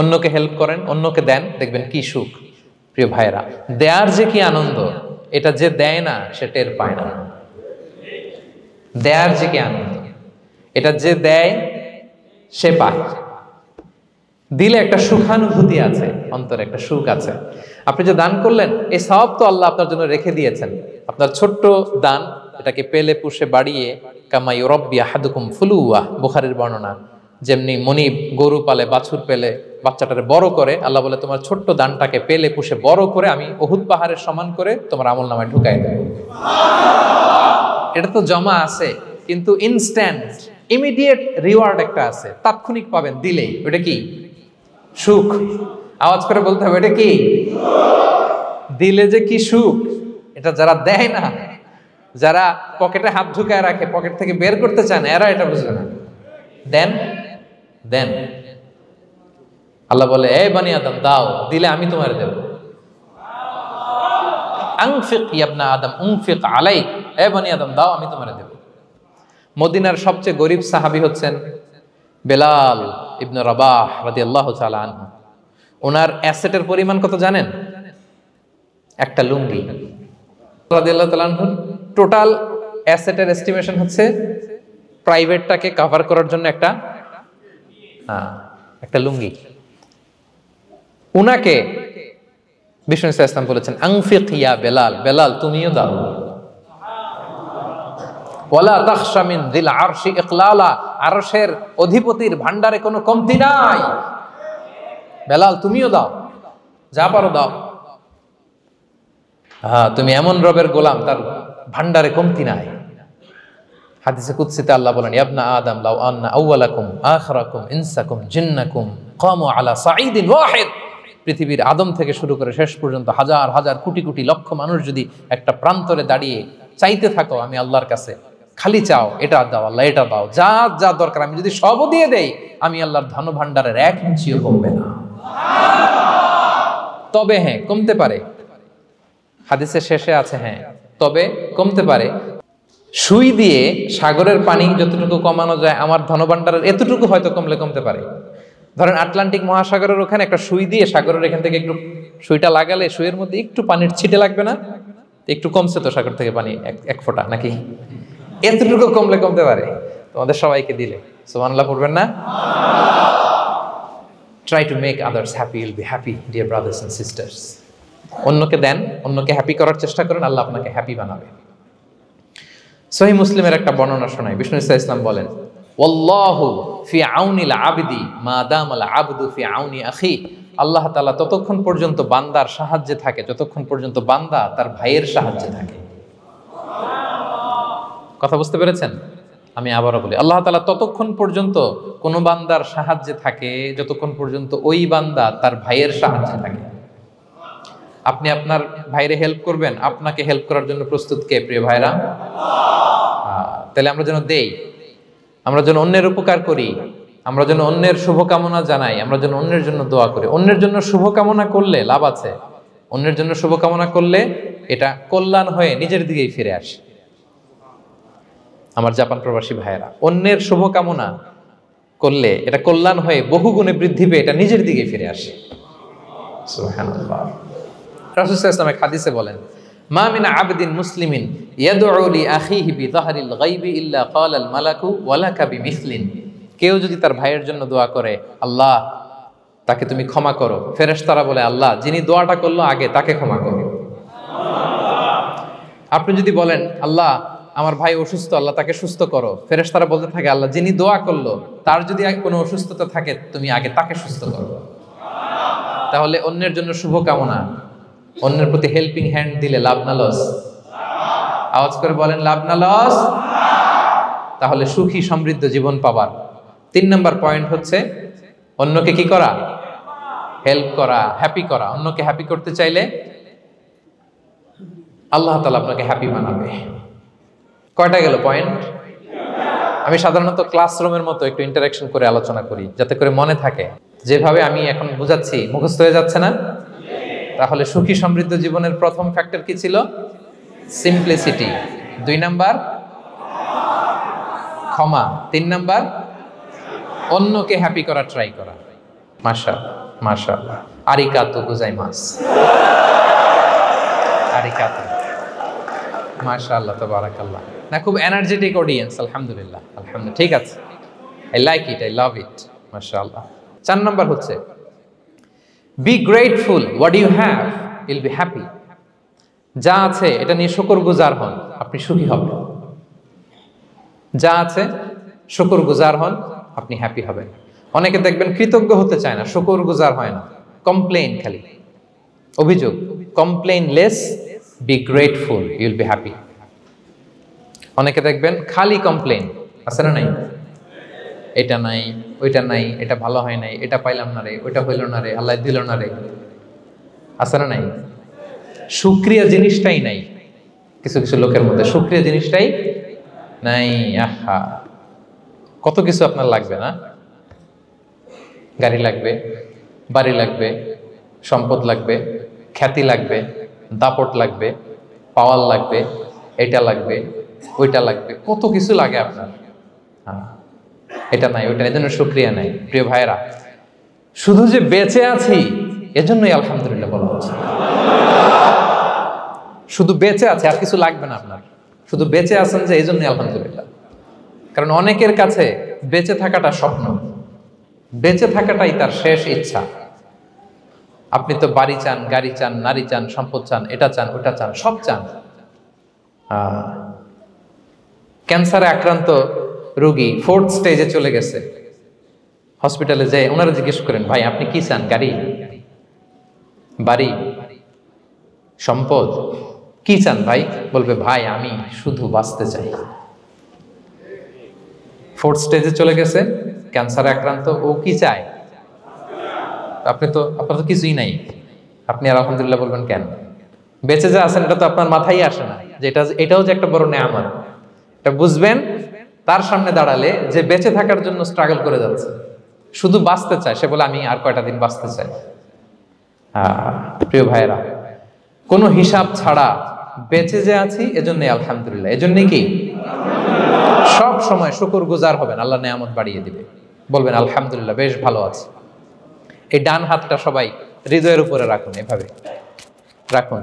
Speaker 1: অন্যকে হেল্প করেন, অন্যকে দেন, দেখবেন কি সুখ। প্রিয় ভাইরা, দেয়ার যে কি আনন্দ, এটা যে দেয় না সে টের পায় না। দেয়ার যে কি আনন্দ, এটা যে দেয় সে পায়। দিলে একটা সুখানুভূতি আছে, অন্তরে একটা সুখ আছে। আপনি যে দান করলেন, এই সওয়াব তো আল্লাহ আপনার জন্য রেখে দিয়েছেন। আপনার ছোট্ট দান, এটাকে পেলে পুষে বাড়িয়ে, কামা ইউরাব্বি আহাদুকুম ফুলুয়া, বুখারীর বর্ণনা, যেমনি মনিব গরু পালে, বাছুর পেলে বাচ্চাটারে বড় করে, আল্লাহ বলে তোমার ছোট্ট দানটাকে পেলে পুষে বড় করে আমি উহুদ পাহাড়ের সমান করে তোমার আমলনামায় ঢুকাই দেব। এটা তো জমা আছে, কিন্তু ইনস্ট্যান্ট ইমিডিয়েট রিওয়ার্ড একটা আছে, তাৎক্ষণিক পাবেন দিলেই। ওটা কি? সুখ। আওয়াজ করে বলতে হবে, এটা কি? দিলে যে কি সুখ, এটা যারা দেয় না, যারা পকেটে হাত ঢুকায় রাখে, পকেট থেকে বের করতে চান, এরা এটা বুঝবে না। দেন দেন। আল্লাহ বলে, এই বানি আদম দাও, দিলে আমি তোমার দেব। আনফিক ইয়া আদম উনফিক আলাইক, এই বানি আদম দাও, আমি তোমার দেব। মদিনার সবচেয়ে গরিব সাহাবী হচ্ছেন বেলাল ইবনে রাবাহ রাদিয়াল্লাহু তাআলা আনহু। ওনার অ্যাসেটের পরিমাণ কত জানেন? একটা লুঙ্গি। রাদিয়াল্লাহু তাআলা আনহু টোটাল অ্যাসেটের এস্টিমেশন হচ্ছে প্রাইভেটটাকে কভার করার জন্য একটা লুঙ্গি। উনাকে বিষ্ণু ইসলাম বলেছেন, আনফিক ইয়া বেলাল, বেলাল তুমিও দাও। ওয়ালা তাখশা মিন যিল আরশি ইকলালা, আরশের অধিপতির ভান্ডারে কোনো কমতি নাই। বেলাল তুমিও দাও, যা পারো দাও। তুমি এমন রবের গোলাম, তার ভান্ডারে কমতি নাই। হাদিসে কুদসিতে আল্লাহ বলেন, ইবনা আদম লাউ আন্না আউওয়ালাকুম আখিরাকুম ইনসাকুম জিন্নাকুম কামু আলা সাঈদিন ওয়াহিদ। পৃথিবীর আদম থেকে শুরু করে শেষ পর্যন্ত হাজার হাজার কোটি কোটি লক্ষ মানুষ যদি একটা প্রান্তরে দাঁড়িয়ে চাইতে থাকো আমি আল্লাহর কাছে, খালি চাও এটা দাও আল্লাহ, এটা দাও, যা যা দরকার আমি যদি সবও দিয়ে দেই, আমি আল্লাহর ধন ভান্ডারের 1 ইঞ্চিও কমবে না। তবে হ্যাঁ, কমতে পারে। হাদিসের শেষে আছে, হ্যাঁ তবে কমতে পারে। সুই দিয়ে সাগরের পানি যতটুকু কমানো যায়, আমার ধনভাণ্ডারের এতটুকু হয়তো কমলে কমতে পারে। ধরেন আটলান্টিক মহাসাগরের ওখানে একটা সুই দিয়ে সাগরের এখান থেকে একটু সুইটা লাগালে সুইয়ের মধ্যে একটু পানির ছিটে লাগবে না? একটু কমছে তো সাগর থেকে পানি, এক ফোঁটা নাকি? এতটুকু কমলে কমতে পারে। তোমাদের সবাইকে দিলে সুবহানাল্লাহ পড়বেন না? Try to make others happy will be happy, dear brothers and sisters. অন্যকে দেন, অন্যকে হ্যাপি করার চেষ্টা করেন, আল্লাহ আপনাকে হ্যাপি বানাবে। সহিহ মুসলিমের একটা বর্ণনা শোনাই। বিষ্ণু ইসলাম বলেন, ওয়াল্লাহু ফি আউনিল আবদি মা দামাল আবদু ফি আউনি আখি। আল্লাহ তাআলা ততক্ষণ পর্যন্ত বান্দার সাহায্যে থাকে যতক্ষণ পর্যন্ত বান্দা তার ভাইয়ের সাহায্যে থাকে। কথা বুঝতে পেরেছেন? আমি আবারও বলি, আল্লাহ তাআলা ততক্ষণ পর্যন্ত কোন বান্দার সাহায্যে থাকে যতক্ষণ পর্যন্ত ওই বান্দা তার ভাইয়ের সাহায্যে থাকে। আপনি আপনার ভাইরে হেল্প করবেন, আপনাকে হেল্প করার জন্য প্রস্তুত কে প্রিয় ভাইরা? তাহলে আমরা যেন দেই, আমরা যেন অন্যের উপকার করি, আমরা যেন অন্যের শুভকামনা জানাই, আমরা যেন অন্যের জন্য দোয়া করি। অন্যের জন্য শুভকামনা করলে লাভ আছে। অন্যের জন্য শুভকামনা করলে এটা কল্যাণ হয়ে নিজের দিকেই ফিরে আসে। আমার জাপান প্রবাসী ভাইয়েরা, অন্যের শুভকামনা করলে এটা কল্যাণ হয়ে বহুগুণে বৃদ্ধি পেয়ে এটা নিজের দিকেই ফিরে আসে। সুবহানাল্লাহ। রাসূল সাল্লাল্লাহু আলাইহি ওয়াসাল্লাম এক হাদিসে বলেন, মা মিন আবদিন মুসলিমিন ইয়াদউ লি আখিহি বিযাহরিল গায়বি ইল্লা ক্বালাল মালাকু ওয়ালাকা বিমিসলিন। কেউ যদি তার ভাইয়ের জন্য দোয়া করে, আল্লাহ তাকে তুমি ক্ষমা করো, ফেরেশতারা বলে, আল্লাহ যিনি দোয়াটা করলো আগে তাকে ক্ষমা করো। আপনি যদি বলেন, আল্লাহ আমার ভাই অসুস্থ, আল্লাহ তাকে সুস্থ করো, ফেরেশতারা বলতে থাকে, আল্লাহ যিনি দোয়া করলো তার যদি কোনো অসুস্থতা থাকে তুমি আগে তাকে সুস্থ করো। তাহলে অন্যের জন্য শুভকামনা, অন্যের প্রতি হেল্পিং হ্যান্ড দিলে লাভ না লস? আওয়াজ করে বলেন, লাভ না লস? তাহলে সুখী সমৃদ্ধ জীবন পাবার 3 নম্বর পয়েন্ট হচ্ছে অন্যকে কি করা? হেল্প করা, হ্যাপি করা। অন্যকে হ্যাপি করতে চাইলে আল্লাহ তাআলা আপনাকে হ্যাপি বানাবে। কয়টা গেল পয়েন্ট? আমি সাধারণত ক্লাসরুমের মতো একটু ইন্টারাকশন করে আলোচনা করি যাতে করে মনে থাকে। যেভাবে আমি এখন বুঝাচ্ছি মুখস্থ হয়ে যাচ্ছে না? তাহলে সুখী সমৃদ্ধ জীবনের প্রথম ফ্যাক্টর কি ছিল? সিম্পলিসিটি। 2 নাম্বার ক্ষমা। 3 নাম্বার অন্যকে হ্যাপি করা ট্রাই করা। মাশাআল্লাহ মাশাআল্লাহ, আরিকাতু গোজাইমাস, আরিকাতু, মাশাআল্লাহ তাবারাকাল্লাহ। না, খুব এনার্জেটিক অডিয়েন্স, আলহামদুলিল্লাহ আলহামদুলিল্লাহ, ঠিক আছে, I like it, I love it, মাশাআল্লাহ। 4 নাম্বার হচ্ছে be grateful what you have, you'll be happy. যা আছে এটা নিয়ে শুকরগুজার হন, আপনি সুখী হবেন। যা আছে শুকরগুজার হন, আপনি হ্যাপি হবেন। অনেকে দেখবেন কৃতজ্ঞ হতে চায় না, শুকরগুজার হয় না, কমপ্লেইন, খালি অভিযোগ। Complain less, be grateful, Yule be happy. অনেকে দেখবেন খালি কমপ্লেইন, আছে না নাই? এটা নাই, ওইটা নাই, এটা ভালো হয় নাই, এটা পাইলাম না রে, ওইটা হইল না রে, আল্লাহ দিল না রে, আছে না নাই? শুকরিয়া জিনিসটাই নাই কিছু কিছু লোকের মধ্যে, শুকরিয়া জিনিসটাই নাই। আহা, কত কিছু আপনার লাগবে না? গাড়ি লাগবে, বাড়ি লাগবে, সম্পদ লাগবে, খ্যাতি লাগবে, দাপট লাগবে, পাওয়ার লাগবে, এটা লাগবে, ওইটা লাগবে, কত কিছু লাগে আপনার। হ্যাঁ, এটা নাই, ওইটা, এজন্য শুকরিয়া নাই। প্রিয় ভাইরা, শুধু যে বেঁচে আছি এজন্যই আলহামদুলিল্লাহ বলা হচ্ছে। শুধু বেঁচে আছে, আর কিছু লাগবে না আপনার, শুধু বেঁচে আছেন যে এই জন্যই আলহামদুলিল্লাহ। কারণ অনেকের কাছে বেঁচে থাকাটা স্বপ্ন, বেঁচে থাকাটাই তার শেষ ইচ্ছা। আপনি তো বাড়ি চান, গাড়ি চান, নারী চান, সম্পদ চান, এটা চান, ওটা চান, সব চান। ক্যান্সারে আক্রান্ত রোগী 4th স্টেজে চলে গেছে, হসপিটালে যেয়ে ওনারা জিজ্ঞেস করেন, ভাই আপনি কি চান? গাড়ি, বাড়ি, সম্পদ, কি চান ভাই? বলবে, ভাই আমি শুধু বাঁচতে চাই। 4th স্টেজে চলে গেছে, ক্যান্সারে আক্রান্ত, ও কি চায়? আপনার তো কিছুই নাই, আপনি আর আলহামদুলিল্লাহ বলবেন কেন? বেঁচে যে আছেন এটা তো আপনার মাথায় আসে না যে এটাও যে একটা বড় নেয়ামত। এটা বুঝবেন তার সামনে দাঁড়ালে যে বেঁচে থাকার জন্য স্ট্রাগল করে যাচ্ছে, শুধু বাঁচতে চায়, সে বলে আমি আর কয়টা দিন বাঁচতে চাই। প্রিয় ভাইয়েরা, কোনো হিসাব ছাড়া বেঁচে যে আছি এজন্যই আলহামদুলিল্লাহ। এজন্যই কি সব সময় শুকরগুজার হবেন, আল্লাহ নেয়ামত বাড়িয়ে দিবে, বলবেন আলহামদুলিল্লাহ বেশ ভালো আছে। এই ডান হাতটা সবাই হৃদয়ের উপরে রাখুন, এভাবে রাখুন,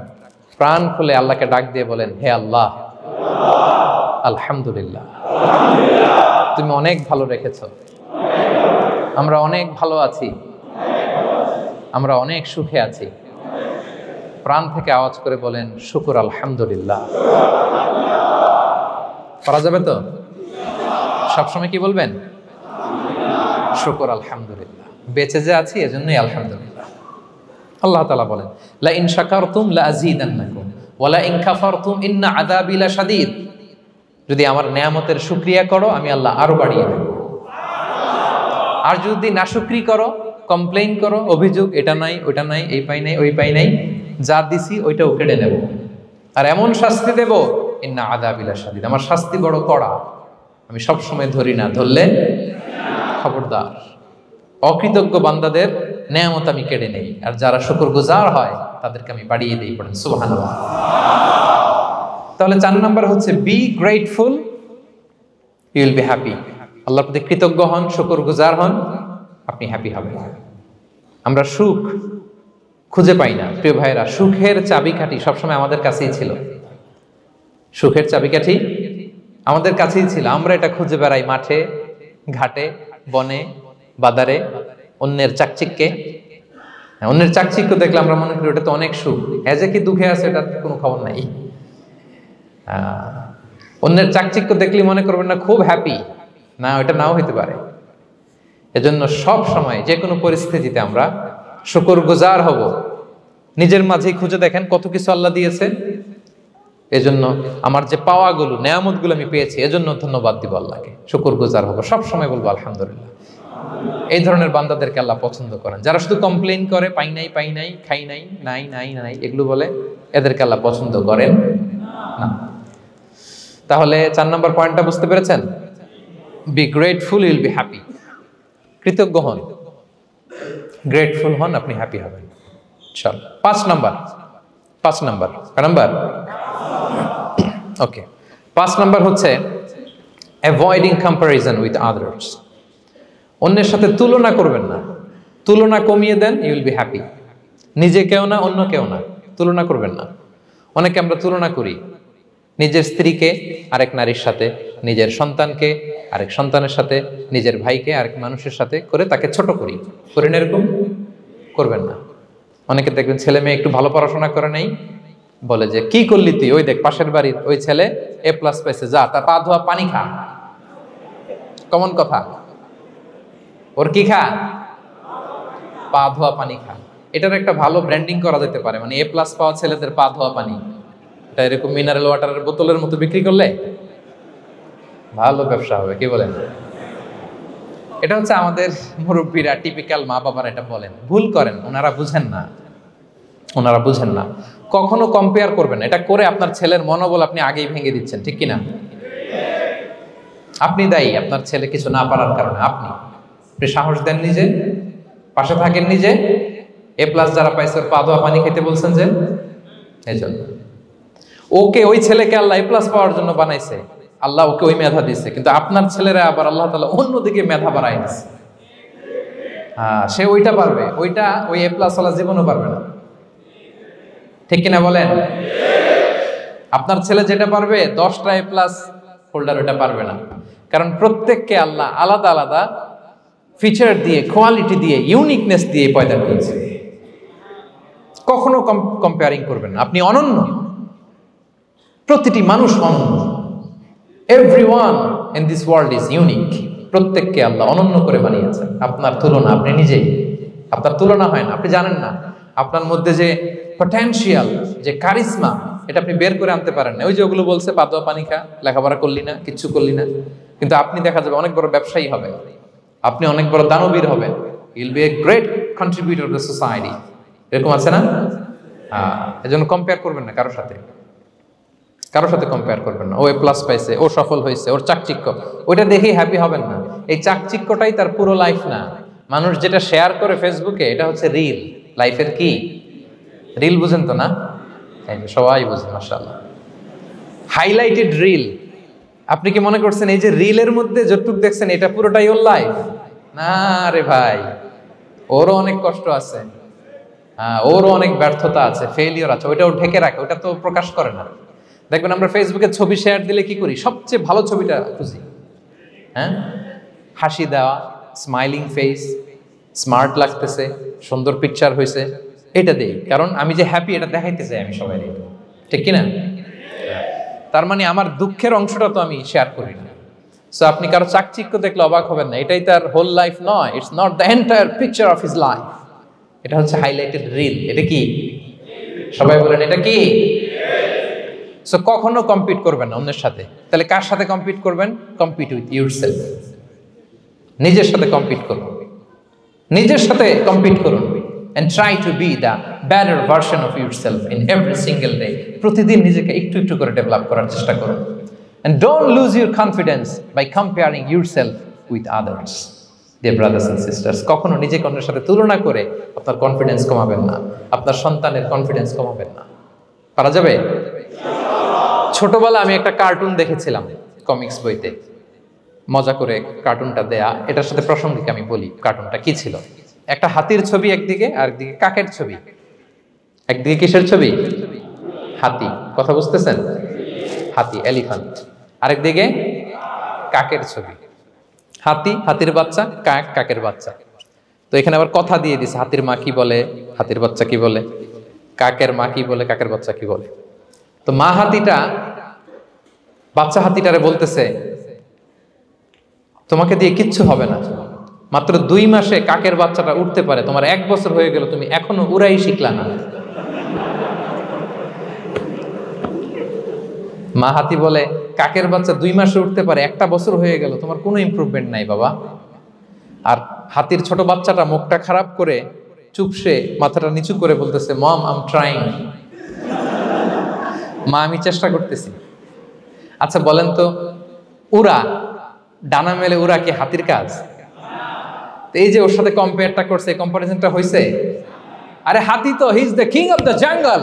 Speaker 1: প্রাণ খুলে আল্লাহকে ডাক দিয়ে বলেন, হে আল্লাহ আলহামদুলিল্লাহ, তুমি অনেক ভালো রেখেছো, আমরা অনেক ভালো আছি, আমরা অনেক সুখে আছি। প্রাণ থেকে আওয়াজ করে বলেন শুকর আলহামদুলিল্লাহ। করা যাবে তো? সবসময় কি বলবেন? শুকর আলহামদুলিল্লাহ, বেঁচে যে আছি এজন্যই আলহামদুলিল্লাহ। আল্লাহ তাআলা বলেন, লা ইন শাকারতুম লা আযীদান্নাকুম ওয়া লা ইন কাফারতুম ইন্না আযাবি লাশাদীদ। যদি আমার নেয়ামতের শুকরিয়া করো আমি আল্লাহ আরো বাড়িয়ে দেব, আর যদি নাশুকরি করো, কমপ্লেইন করো, অভিযোগ, এটা নাই, ওইটা নাই, এই পাই নাই, ওই পাই নাই, যা দিছি ওইটাও কেড়ে নেব, আর এমন শাস্তি দেব, ইন্না আযাবি লাশাদীদ, আমার শাস্তি বড় কড়া, আমি সব সময় ধরি না, ধরলে খবরদার। অকৃতজ্ঞ বান্দাদের নেয়ামত আমি কেড়ে নেই, আর যারা শুকরগুজার হয় তাদেরকে আমি বাড়িয়ে দিই। পড়েন সুবহানাল্লাহ। তাহলে 4 নাম্বার হচ্ছে be grateful, you will be happy. আল্লাহর প্রতি কৃতজ্ঞ হন, শুকরগুজার হন, আপনি হ্যাপি হবেন। আমরা সুখ খুঁজে পাই না প্রিয় ভাইরা, সুখের চাবিকাঠি সবসময় আমাদের কাছেই ছিল। সুখের চাবিকাঠি আমাদের কাছেই ছিল, আমরা এটা খুঁজে বেড়াই মাঠে, ঘাটে, বনে, বাজারে, অন্যের চাকচিক্যে। অন্যের চাকচিক্য দেখলে আমরা মনে করি ওটা তো অনেক সুখ, এজে কি দুঃখে আছে এটার কোনো খবর নাই। অন্যের চাকচিক্য দেখলে মনে করবেন না খুব হ্যাপি, না, ওটা নাও হইতে পারে। এজন্য সব সময় যে কোনো পরিস্থিতিতে আমরা শুকরগুজার হব। নিজের মাঝেই খুঁজে দেখেন কত কিছু আল্লাহ দিয়েছে, এজন্য আমার যে পাওয়াগুলো, নেয়ামতগুলো আমি পেয়েছি, এজন্য ধন্যবাদ দিব আল্লাহকে, শুকরগুজার হব, সব সময় বলবো আলহামদুলিল্লাহ। এই ধরনের বান্দাদেরকে আল্লাহ পছন্দ করেন। যারা শুধু কমপ্লেইন করে, পাই নাই, পাই নাই, খাই নাই, নাই নাই নাই, এগুলো বলে, এদেরকে আল্লাহ পছন্দ করেন না। তাহলে 4 নম্বর পয়েন্টটা বুঝতে পেরেছেন? Be grateful, Yule be happy. কৃতজ্ঞ হন, গ্রেটফুল হন, আপনি হ্যাপি হবেন। চল 5 নম্বর কয় নাম্বার? ওকে, 5 নম্বর হচ্ছে অ্যাভয়েডিং কম্প্যারিজন উইথ আদার্স। অন্যের সাথে তুলনা করবেন না, তুলনা কমিয়ে দেন, ইউ উইল বি হ্যাপি। নিজে কেউ না, অন্য কেউ না, তুলনা করবেন না। অনেকে আমরা তুলনা করি, নিজের স্ত্রীকে আরেক নারীর সাথে, নিজের সন্তানকে আরেক সন্তানের সাথে, নিজের ভাইকে আরেক মানুষের সাথে করে তাকে ছোট করি না, এরকম করবেন না। অনেকে দেখবেন ছেলে মেয়ে একটু ভালো পড়াশোনা করে নেই, বলে যে কি করলি তুই, ওই দেখ পাশের বাড়ির ওই ছেলে A+ পাইছে, যা তার পা ধোয়া পানি খা। কমন কথা, ওর কি খা? পা ধোয়া পানি খা। এটার একটা ভালো ব্র্যান্ডিং করা যেতে পারে, মানে A+ পাওয়া ছেলেদের পা ধোয়া পানি, এটা এরকম মিনারেল ওয়াটারের বোতলের মতো বিক্রি করলে ভালো ব্যবসা হবে, কি বলেন? এটা হচ্ছে আমাদের মুরব্বীরা, টিপিক্যাল মা বাবারা এটা বলেন, ভুল করেন, ওনারা বুঝেন না। কখনো কম্পেয়ার করবেন না, এটা করে আপনার ছেলের মনোবল আপনি আগেই ভেঙে দিচ্ছেন, ঠিক কিনা? আপনি দায়ী আপনার ছেলে কিছু না পারার কারণে। আপনি সাহস দেন নিজে, পাশে থাকেন নিজে। A+ যারা পাইছে ওর পা ধোয়া পানি খেতে বলছেন যে, এই জন্য ওকে, ওই ছেলেকে আল্লাহ A+ পাওয়ার জন্য বানাইছে, আল্লাহ ওকে ওই মেধা দিচ্ছে, কিন্তু আপনার ছেলেরা আবার আল্লাহ তাআলা অন্যদিকে মেধা বাড়াই দিচ্ছে। সে ওইটা পারবে, ওইটা ওই A+ ওয়ালা জীবনও পারবে না, ঠিক কিনা বলেন? আপনার ছেলে যেটা পারবে 10টা A+ হোল্ডার ওটা পারবে না, কারণ প্রত্যেককে আল্লাহ আলাদা আলাদা ফিচার দিয়ে, কোয়ালিটি দিয়ে, ইউনিকনেস দিয়ে পয়দা করেছে। কখনো কম্পেয়ারিং করবেন না, আপনি অনন্য, প্রতিটি মানুষ অনন্য। Everyone in this world is unique. প্রত্যেককে আল্লাহ অনন্য করে বানিয়েছেন। আপনার তুলনা আপনি নিজেই, আপনার তুলনা হয় না, আপনি জানেন না আপনার মধ্যে যে পটেনশিয়াল, যে কারিশমা, এটা আপনি বের করে আনতে পারেন না। ওই যে ওগুলো বলছে পা ধোয়া পানি খা, লেখাপড়া করলি না, কিচ্ছু করলি না, কিন্তু আপনি দেখা যাবে অনেক বড় ব্যবসায়ী হবে, আপনি অনেক বড় দানবীর হবেন, you'll B a great contributor two society. এরকম আছে না? এজন্য কম্পেয়ার করবেন না কারোর সাথে কম্পেয়ার করবেন না। ও A+ পাইছে, ও সফল হয়েছে, ওর চাকচিক্য, ওইটা দেখেই হ্যাপি হবেন না। এই চাকচিক্যটাই তার পুরো লাইফ না। মানুষ যেটা শেয়ার করে ফেসবুকে, এটা হচ্ছে রিল। লাইফের কি রিল? বুঝেন তো না? সবাই বুঝে, মাশাআল্লাহ। Highlighted reel. আপনি কি মনে করছেন এই যে রিলের মধ্যে যতটুকু দেখছেন এটা পুরোটাই ওর লাইফ? না রে ভাই, ওরও অনেক কষ্ট আছে, ওরও অনেক ব্যর্থতা আছে, ফেলিওর আছে, ওইটাও ঢেকে রাখে, ওটা তো প্রকাশ করে না। দেখবেন আমরা ফেসবুকে ছবি শেয়ার দিলে কি করি? সবচেয়ে ভালো ছবিটা খুঁজি, হাসি দেওয়া, স্মাইলিং ফেস, স্মার্ট লাগতেছে, সুন্দর পিকচার হয়েছে, এটা দেই, কারণ আমি যে হ্যাপি এটা দেখাইতে চাই আমি সবাই, ঠিক কিনা? তার মানে আমার দুঃখের অংশটা তো আমি শেয়ার করি না। সো আপনি কারো চাকচিক্য দেখলে অবাক হবেন না, এটাই তার হোল লাইফ নয়। It's not the entire picture of his life. এটা হচ্ছে হাইলাইটেড রিল। এটা কি? সবাই বলেন এটা কি? সো কখনো কম্পিট করবেন না অন্যের সাথে। তাহলে কার সাথে কম্পিট করবেন? Compete with yourself. নিজের সাথে কম্পিট করুন, নিজের সাথে কম্পিট করুন। And try to be the better version of yourself in every single day. প্রতিদিন নিজেকে একটু একটু করে ডেভেলপ করার চেষ্টা করুন। And don't lose your confidence by comparing yourself with others. Dear brothers and sisters, কখনো নিজেকে অন্যের সাথে তুলনা করে আপনার কনফিডেন্স কমাবেন না, আপনার সন্তানের কনফিডেন্স কমাবেন না। পারা যাবে? ছোটবেলা আমি একটা কার্টুন দেখেছিলাম কমিক্স বইতে, মজা করে কার্টুনটা দেয়া। এটার সাথে প্রাসঙ্গিক আমি বলি কার্টুনটা কি ছিল। একটা হাতির ছবি একদিকে, আর একদিকে কাকের ছবি। একদিকে কিসের ছবি? হাতি। কথা বুঝতেছেন? হাতি, এলিফ্যান্ট। আরেকদিকে কাকের ছবি। হাতি, হাতির বাচ্চা, কাক, কাকের বাচ্চা। তো এখানে আবার কথা দিয়ে দিছে, হাতির মা কি বলে, হাতির বাচ্চা কি বলে, কাকের মা কি বলে, কাকের বাচ্চা কি বলে। তো মা হাতিটা বাচ্চা হাতিটারে বলতেছে, তোমাকে দিয়ে কিচ্ছু হবে না, মাত্র 2 মাসে কাকের বাচ্চাটা উঠতে পারে, তোমার 1 বছর হয়ে গেল, তুমি এখনো উড়াই শিখলা না। মা হাতি বলে, কাকের বাচ্চা 2 মাসে উঠতে পারে, 1টা বছর হয়ে গেল, তোমার কোনো ইমপ্রুভমেন্ট নাই বাবা। আর হাতির ছোট বাচ্চাটা মুখটা খারাপ করে চুপসে মাথাটা নিচু করে বলতেছে, মম আই এম ট্রাইং। মা, আমি চেষ্টা করতেছি। আচ্ছা বলেন তো, উড়া, ডানা মেলে উড়া কি হাতির কাজ? এই যে ওর সাথে কম্পেয়ারটা করছে, কম্পারিজনটা হয়েছে। আরে হাতি তো he is the king of the jungle.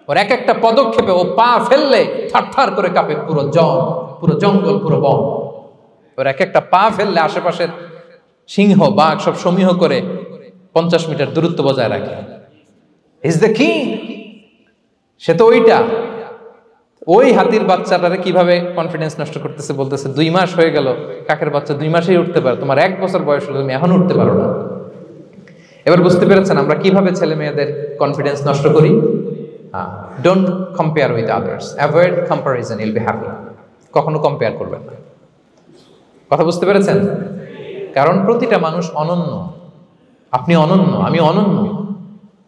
Speaker 1: ওর এক একটা পদক্ষেপে ও পা ফেললে থারথার করে কাঁপে পুরো জঙ্গল, পুরো বন। ওর এক একটা পা ফেললে আশেপাশের সিংহ বাঘ সব সমীহ করে 50 মিটার দূরত্ব বজায় রাখে। ইজ দ্য কিং, সে তো ওইটা। ওই হাতির বাচ্চাটারে কিভাবে কনফিডেন্স নষ্ট করতেছে, বলতেছে 2 মাস হয়ে গেল, কাকের বাচ্চা 2 মাসেই উঠতে পারে, তোমার 1 বছর বয়স হলো, তুমি এখন উঠতে পারো না। এবার বুঝতে পেরেছেন আমরা কিভাবে ছেলে মেয়েদের কনফিডেন্স নষ্ট করি? Don't compare with others, avoid comparison, Yule be happy. কখনো কম্পেয়ার করবেন না। কথা বুঝতে পেরেছেন? কারণ প্রতিটা মানুষ অনন্য। আপনি অনন্য, আমি অনন্য।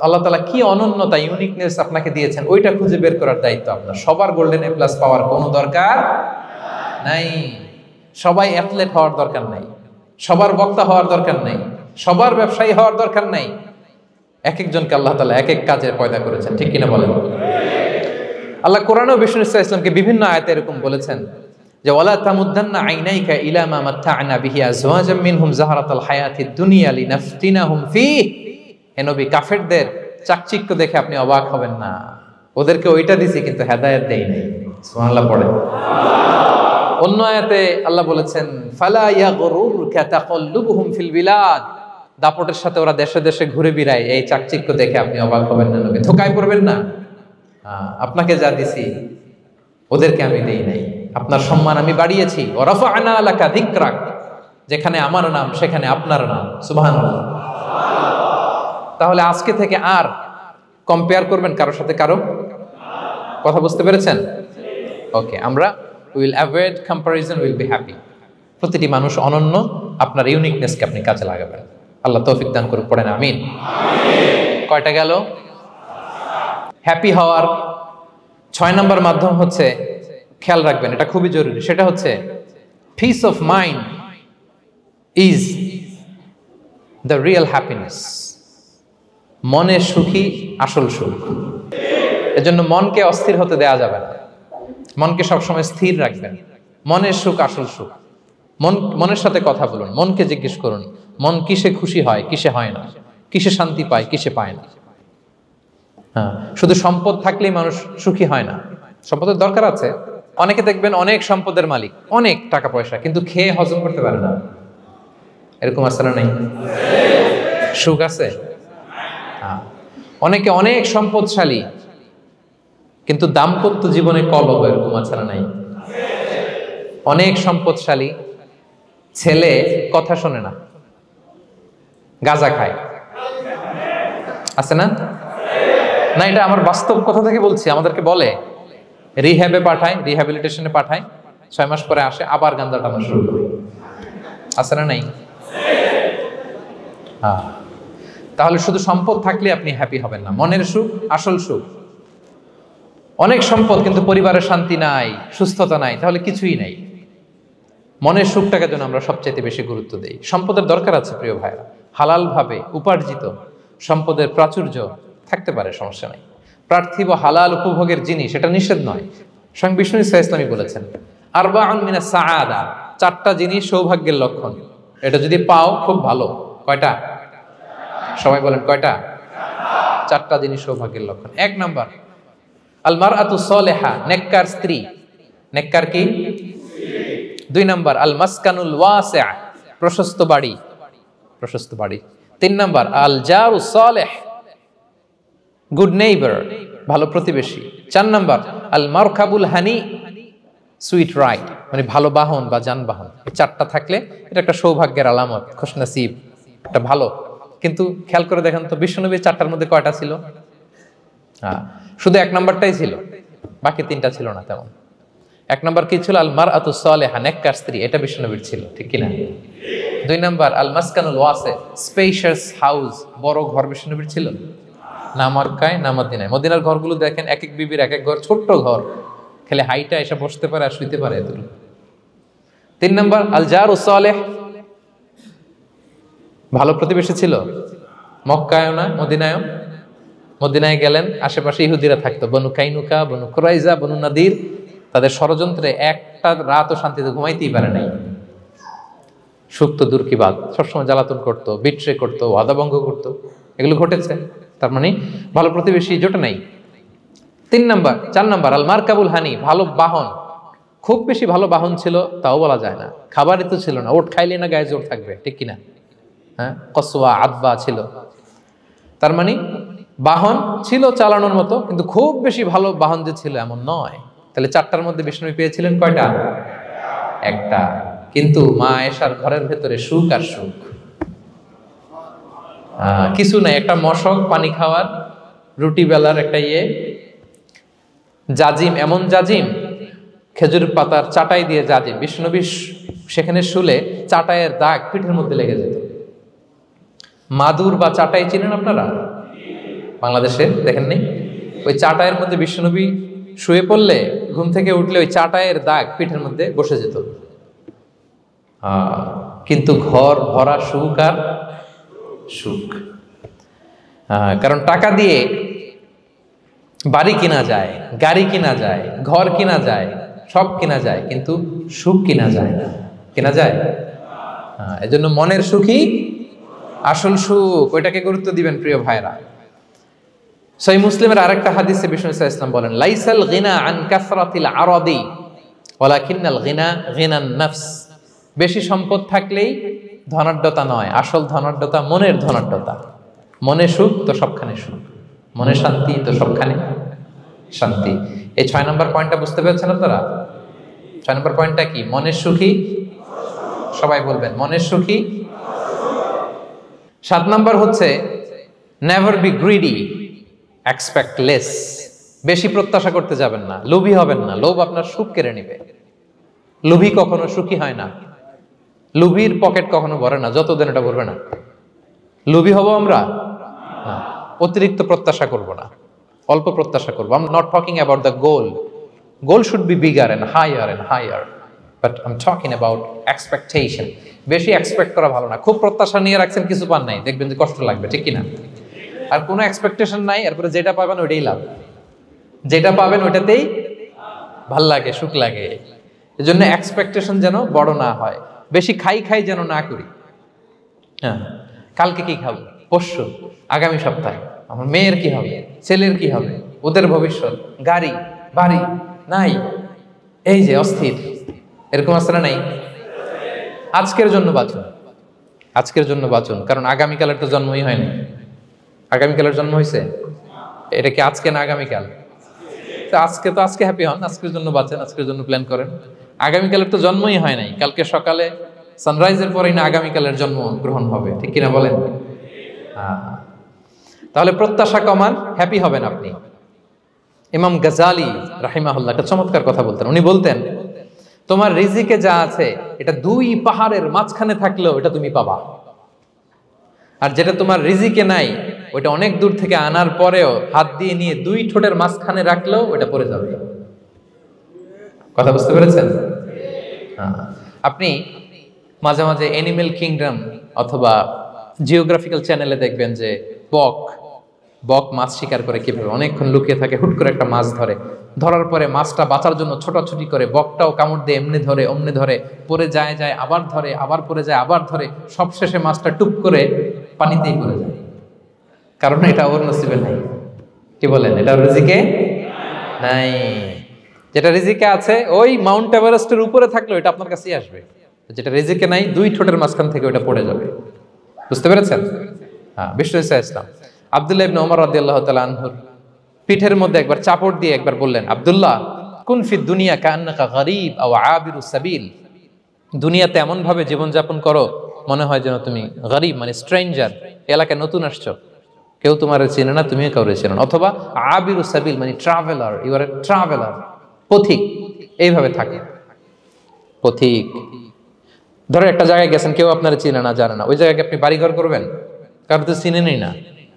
Speaker 1: আল্লাহ তাআলা কি অনন্যতা, ইউনিকনেস আপনাকে দিয়েছেন, ওইটা খুঁজে বের করার দায়িত্ব আপনার। সবার গোল্ডেন এ প্লাস পাওয়ার কোনো দরকার নাই। সবাই অ্যাথলেট হওয়ার দরকার নাই, সবার বক্তা হওয়ার দরকার নাই, সবার ব্যবসায়ী হওয়ার দরকার নাই। এক একজনকে আল্লাহ তাআলা এক এক কাজে পয়দা করেছেন, ঠিক কিনা বলেন? আল্লাহ কোরআনেও বিষ্ণু ইসলামকে বিভিন্ন আয়াতে এরকম বলেছেন যে ওয়ালা তামুদ্দান্না আইনাইকা ইলা মা মাত্তা'না বিহি আজওয়াজাম মিনহুম যাহরাতাল হায়াতিদ দুনিয়া লিনাফতিনাহুম ফীহ। হে নবী, কাফেরদের চাকচিক্য দেখে আপনি অবাক হবেন না। ওদেরকে ওইটা দিছি কিন্তু হেদায়েত দেই নাই। সুবহানাল্লাহ পড়েন। অন্য আয়াতে আল্লাহ বলেছেন ফালা ইয়াগরুরকা তাকাল্লুবুহুম ফিল বিলাদ। দাপটের সাথে ওরা দেশে দেশে ঘুরে বেড়ায়, এই চাকচিক্য দেখে আপনি অবাক হবেন না নবী, ধোঁকায় পড়বেন না। আপনাকে যা দিছি ওদেরকে আমি দেই নাই। আপনার সম্মান আমি বাড়িয়েছি। ওয়া রাফা'না লাকা যিকরাক, যেখানে আমার নাম সেখানে আপনার নাম। সুবহানাল্লাহ। তাহলে আজকে থেকে আর কম্পেয়ার করবেন কারোর সাথে কারো? কথা বুঝতে পেরেছেন? ওকে, আমরা will avoid comparison, will be happy. প্রতিটি মানুষ অনন্য, আপনার ইউনিকনেসকে আপনি কাজে লাগাবেন। আল্লাহ তৌফিক দান করুন, পড়েন আমিন। কয়টা গেল? হ্যাপি হওয়ার 6 নম্বর মাধ্যম হচ্ছে, খেয়াল রাখবেন এটা খুবই জরুরি, সেটা হচ্ছে piece of mind is the real happiness. মনের সুখী আসল সুখ। এজন্য মনকে অস্থির হতে দেয়া যাবে না, মনকে সবসময় স্থির রাখবেন। মনের সুখ আসল সুখ। মনের সাথে কথা বলুন, মনকে জিজ্ঞেস করুন মন কিসে খুশি হয়, কিসে হয় না, কিসে শান্তি পায়, কিসে পায় না। শুধু সম্পদ থাকলেই মানুষ সুখী হয় না, সম্পদের দরকার আছে। অনেকে দেখবেন অনেক সম্পদের মালিক, অনেক টাকা পয়সা, কিন্তু খেয়ে হজম করতে পারে না। এরকম আছে না? নাই? সুখ আছে? অনেকে অনেক সম্পদশালী কিন্তু দাম্পত্য জীবনে কলহ, এরকম আছে না? নাই? অনেক সম্পদশালী ছেলে কথা শোনে না, গাঁজা খায়, আছে না? না, এটা আমার বাস্তব কথা থেকে বলছি। আমাদেরকে বলে রিহ্যাবে পাঠায়, রিহ্যাবিলিটেশনে পাঠায়, 6 মাস পরে আসে আবার গাঁজা টানা শুরু করে। আছে না? নাই? তাহলে শুধু সম্পদ থাকলে আপনি হ্যাপি হবেন না। মনের সুখ আসল সুখ। অনেক সম্পদ কিন্তু পরিবারের শান্তি নাই, সুস্থতা নাই, তাহলে কিছুই নাই। মনের সুখটাকে যেন আমরা সবচেয়ে বেশি গুরুত্ব দেই। সম্পদের দরকার আছে প্রিয় ভাইরা, হালাল ভাবে উপার্জিত সম্পদের প্রাচুর্য থাকতে পারে, সমস্যা নাই। পার্থিব হালাল উপভোগের জিনিস, এটা নিষেধ নয়। স্বয়ং বিষ্ণু ইসলামী বলেছেন আরবাউন মিনাস সাআদা, 4টা জিনিস সৌভাগ্যের লক্ষণ। এটা যদি পাও খুব ভালো। কয়টা? সবাই বলেন কয়টা? 4টা জিনিস সৌভাগ্যের লক্ষণ। 1 নাম্বার আল মারআতু সালিহা, নেককার স্ত্রী। নেককার কি? 2 নাম্বার আল মাসকানুল ওয়াসি', প্রশস্ত বাড়ি, প্রশস্ত বাড়ি। 3 নাম্বার আল জারু সালিহ, গুড নেইবার, ভালো প্রতিবেশী। 4 নাম্বার আল মারকাবুল হানি, সুইট রাইড, মানে ভালো বাহন বা যানবাহন। এই 4টা থাকলে এটা একটা সৌভাগ্যের আলামত, খুশনসিব, একটা ভালো। কিন্তু খেয়াল করে দেখেন তো বিশ্বনবীর 4টার মধ্যে কয়টা ছিল? শুধু 1 নাম্বারটাই ছিল, বাকি 3টা ছিল না তেমন। 1 নাম্বার কি ছিল? আল মারআতু সালিহা, নেককার স্ত্রী, এটা বিশ্বনবীর ছিল, ঠিক কিনা? 2 নাম্বার আল মাসকানুল ওয়াসি', স্পেশিয়াস হাউস, বড় ঘর, বিশ্বনবীর ছিল না? মক্কায় না মদিনায়? মদিনার ঘরগুলো দেখেন এক এক বিবির এক এক ঘর, ছোট্ট ঘর, খেলে হাইটা এসে বসতে পারে আর শুইতে পারে এতটুকু। 3 নাম্বার আল জারু সালিহ, ভালো প্রতিবেশী ছিল। মক্কায়ও না মদিনায়ও। মদিনায় গেলেন, আশেপাশে ইহুদিরা থাকতো, বনু কাইনুকা, বনু কুরাইজা, বনু নাদির, তাদের ষড়যন্ত্রে একটা রাতও শান্তিতে ঘুমাইতেই পারে নাই। সুখ তো দূর কি বাদ, সবসময় জ্বালাতন করতো, বিট্রে করতো, ওয়াদাভঙ্গ করতো, এগুলো ঘটেছে। তার মানে ভালো প্রতিবেশী জোটে নাই। 4 নাম্বার আল মারকাবুল হানি, ভালো বাহন। খুব বেশি ভালো বাহন ছিল তাও বলা যায় না, খাবারই তো ছিল না, ওট খাইলে না গায়ে জোর থাকবে, ঠিক কিনা? হ্যাঁ, কসওয়া আদবা ছিল। তার মানে বাহন ছিল চালানোর মতো, কিন্তু খুব বেশি ভালো বাহন যে ছিল এমন নয়। তাহলে 4টার মধ্যে বিষ্ণু পেয়েছিলেন কয়টা? একটা। কিন্তু মা আয়েশার ঘরের ভেতরে সুখ আর সুখ, কিছু নাই। একটা মশক, পানি খাওয়ার, রুটি বেলার একটা জাজিম, এমন জাজিম, খেজুর পাতার চাটাই দিয়ে জাজিম। বিষ্ণুনবী সেখানে শুলে চাটাইয়ের দাগ পিঠের মধ্যে লেগে যেত। মাদুর বা চাটাই চিনেন আপনারা? বাংলাদেশে দেখেননি? ওই চাটাইয়ের মধ্যে বিষ্ণুনবী শুয়ে পড়লে, ঘুম থেকে উঠলে ওই চাটাইয়ের দাগ পিঠের মধ্যে বসে যেত। কিন্তু ঘর ভরা সুখ আর সুখ। কারণ টাকা দিয়ে বাড়ি কিনা যায়, গাড়ি কিনা যায়, ঘর কিনা যায়, সব কিনা যায়, কিন্তু সুখ কিনা যায় না। কিনা যায়? এজন্য মনের সুখই আসল সুখ, ওইটাকে গুরুত্ব দিবেন প্রিয় ভাইরা। সহিহ মুসলিমের আরেকটা হাদিসে বিষ্ণু সাল্লাল্লাহু আলাইহি ওয়াসাল্লাম বলেন, লাইসাল গিনা আন কাসরাতিল আরাদি ওয়ালাকিন্নাল গিনা গিনান নাফস। বেশি সম্পদ থাকলেই ধনাঢ্যতা নয়, আসল ধনাঢ্যতা মনের ধনাঢ্যতা। মনে সুখ তো সবখানে সুখ, মনে শান্তি তো সবখানে শান্তি। এই 6 নম্বর পয়েন্টটা বুঝতে পেরেছেন আপনারা? 6 নম্বর পয়েন্টটা কি? মনের সুখী, সবাই বলবেন মনের সুখী। 7 নম্বর হচ্ছে never be greedy, expect less. বেশি প্রত্যাশা করতে যাবেন না, লোভী হবেন না। লোভ আপনার সুখ কেড়ে নেবে। লোভী কখনো সুখী হয় না, লোভীর পকেট কখনো ভরে না, যত দেন এটা ভরবে না। লোভী হব আমরা না, অতিরিক্ত প্রত্যাশা করব না, অল্প প্রত্যাশা করবো। I am not talking about the goal, goal should be bigger and higher, but I am talking about expectation. বেশি এক্সপেক্ট করা ভালো না। খুব প্রত্যাশা নিয়ে রাখছেন, কিছু পান নাই, দেখবেন যে কষ্ট লাগবে, ঠিক কিনা? আর কোনো এক্সপেকটেশন নাই, এরপরে যেটা পাবেন ওইটাই লাভ, যেটা পাবেন ওইটাতেই ভাল লাগে, সুখ লাগে। এজন্য এক্সপেকটেশন যেন বড় না হয়, বেশি খাই যেন না করি। হ্যাঁ, কালকে কি খাবো, পরশু, আগামী সপ্তাহে আমার মেয়ের কি হবে, ছেলের কি হবে, ওদের ভবিষ্যৎ, গাড়ি বাড়ি নাই, এই যে অস্থির, এরকম আসলে নাই। আজকের জন্য বাঁচুন, আজকের জন্য বাঁচুন, কারণ আগামীকালের তো জন্মই হয়নি। আগামীকালের জন্ম হয়েছে, এটা কি আজকে না আগামীকাল? আজকে হ্যাপি হন, আজকের জন্য বাঁচেন, আজকের জন্য প্ল্যান করেন। আগামীকালের তো জন্মই হয় নাই, কালকে সকালে সানরাইজের পরেই না আগামীকালের জন্ম গ্রহণ হবে, ঠিক কিনা বলেন? তাহলে প্রত্যাশা কমান, হ্যাপি হবেন আপনি। ইমাম গাজালি রাহিমাহুল্লাহ একটা চমৎকার কথা বলতেন। উনি বলতেন, তোমার রিজিকে যা আছে এটা 2 পাহাড়ের মাঝখানে থাকলেও এটা তুমি পাবা, আর যেটা তোমার রিজিকে নাই ওইটা অনেক দূর থেকে আনার পরেও হাত দিয়ে নিয়ে 2 ঠোঁটের মাঝখানে রাখলেও ওটা পড়ে যাবে। কথা বুঝতে পেরেছেন? আপনি মাঝে মাঝে অ্যানিমেল কিংডম অথবা জিওগ্রাফিক্যাল চ্যানেলে দেখবেন যে বক মাছ শিকার করে কিভাবে অনেকক্ষণ লুকিয়ে থাকে, হুট করে একটা মাছ ধরে, ধরার পরে মাছটা বাঁচার জন্য ছোটাছুটি করে, বকটাও কামড় দিয়ে এমনি ধরে অমনি ধরে, পরে যায় আবার ধরে, আবার পরে যায় আবার ধরে, সবশেষে মাছটা টুপ করে পানিতেই পড়ে যায়, কারণ এটা ওর নসিবে নাই। কি বলেন? এটা রিজিকে নাই। যেটা রিজিকে আছে ওই মাউন্ট এভারেস্টের উপরে থাকলে এটা আপনার কাছেই আসবে, যেটা রিজিকে নাই 2 ঠোঁটের মাঝখান থেকে ওটা পড়ে যাবে। বুঝতে পেরেছেন? হ্যাঁ, বিষ্ণু ইসলাম আব্দুল্লাহ ইবনে ওমর রাদিয়াল্লাহু তাআলা আনহুর পিঠের মধ্যে একবার চাপড় দিয়ে একবার বললেন, আব্দুল্লাহ কুন ফি দুনিয়া কান্নাকা গরীব আও আবিরুস সাবিল। দুনিয়াতে এমন ভাবে জীবনযাপন করো মনে হয় যেন তুমি গরীব, মানে স্ট্রেঞ্জার, এলাকায় নতুন আসছো, কেউ তোমার চেনে না, তুমিও কাউরে চেনো না। অথবা আবিরুস সাবিল মানে traveller, you are a traveller, পথিক। এইভাবে থাকে পথিক। ধরো একটা জায়গায় গেছেন, কেউ আপনারা চিনে না, জানে না, ওই জায়গায় আপনি বাড়িঘর করবেন? কারণ তো চিনেনই না,